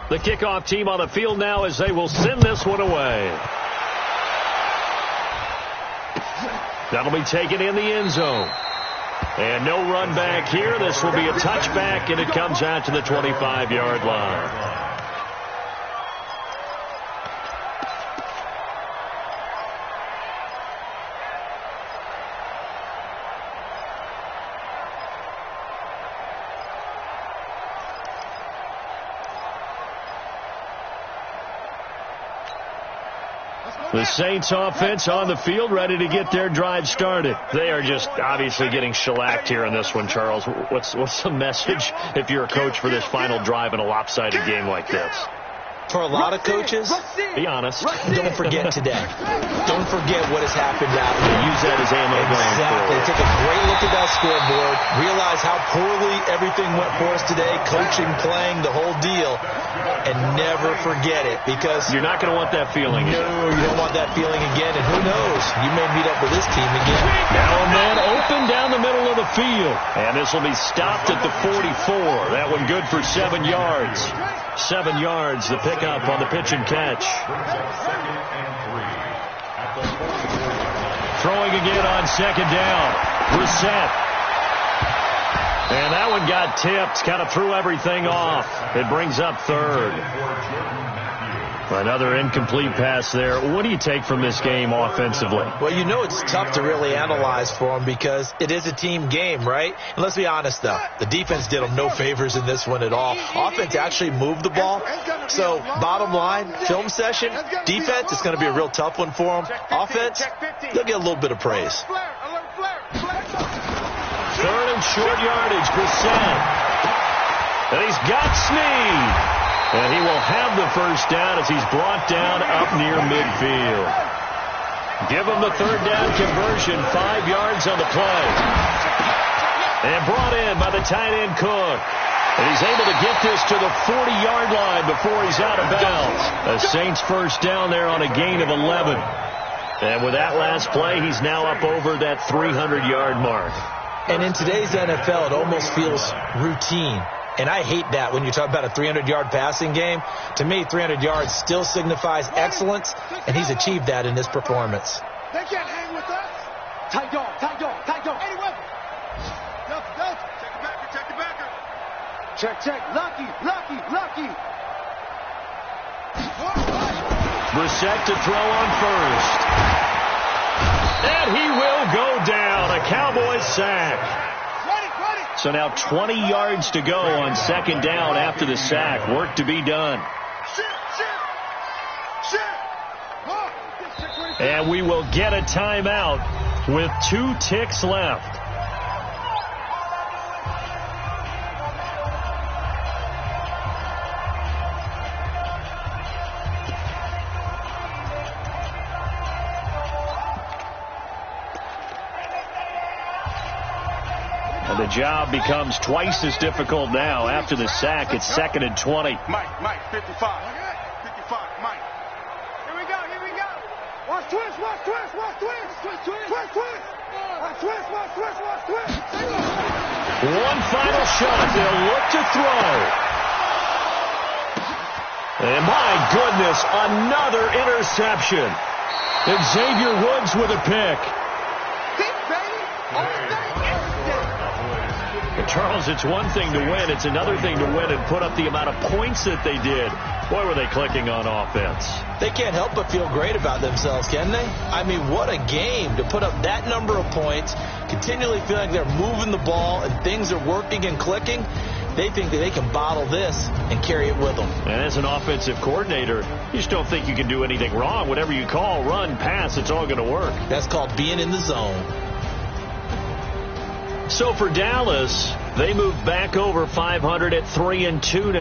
The kickoff team on the field now as they will send this one away. That'll be taken in the end zone. And no run back here. This will be a touchback, and it comes out to the 25-yard line. The Saints offense on the field, ready to get their drive started. They are just obviously getting shellacked here in this one, Charles. What's the message if you're a coach for this final drive in a lopsided game like this?
For a lot of coaches,
be honest.
Don't forget today. Don't forget what has happened out here.
Use that as ammo going
Exactly.
forward.
Take a great look at that scoreboard. Realize how poorly everything went for us today. Coaching, playing, the whole deal. And never forget it, because
you're not going to want that feeling again.
No, you don't want that feeling again. And who knows? You may meet up with this team again.
Now a man open down the middle of the field. And this will be stopped at the 44. That one good for 7 yards. 7 yards, the pickup on the pitch and catch. Throwing again on second down. Brissett. And that one got tipped, kind of threw everything off. It brings up third. Another incomplete pass there. What do you take from this game offensively?
Well, you know it's tough to really analyze for them because it is a team game, right? And let's be honest, though. The defense did them no favors in this one at all. Offense actually moved the ball. So, bottom line, film session, defense, it's going to be a real tough one for them. Offense, they'll get a little bit of praise.
Third and short yardage, Brissett. And he's got Snead. And he will have the first down as he's brought down up near midfield. Give him the third down conversion, 5 yards on the play. And brought in by the tight end Cook. And he's able to get this to the 40-yard line before he's out of bounds. A Saints first down there on a gain of 11. And with that last play, he's now up over that 300-yard mark.
And in today's NFL, it almost feels routine. And I hate that when you talk about a 300-yard passing game. To me, 300 yards still signifies excellence, and he's achieved that in this performance.
They can't hang with us. Tight dog, tight dog, tight dog. Any weapon. Delta. Check the backer, check the backer. Check. Lucky.
Brissett to throw on first. And he will go down. A Cowboys sack. So now 20 yards to go on second down after the sack. Work to be done. And we will get a timeout with 2 ticks left. The job becomes twice as difficult now. After the sack, it's 2nd and 20.
Mike, 55. 55, Mike.
Here we go. Watch twist. Watch twist.
One final shot. They'll look to throw. And my goodness, another interception. Xavier Woods with a pick. Charles, it's one thing to win. It's another thing to win and put up the amount of points that they did. Boy, were they clicking on offense.
They can't help but feel great about themselves, can they? I mean, what a game to put up that number of points, continually feel like they're moving the ball and things are working and clicking. They think that they can bottle this and carry it with them.
And as an offensive coordinator, you just don't think you can do anything wrong. Whatever you call, run, pass, it's all going to work.
That's called being in the zone.
So for Dallas, they moved back over 500 at 3-2 now.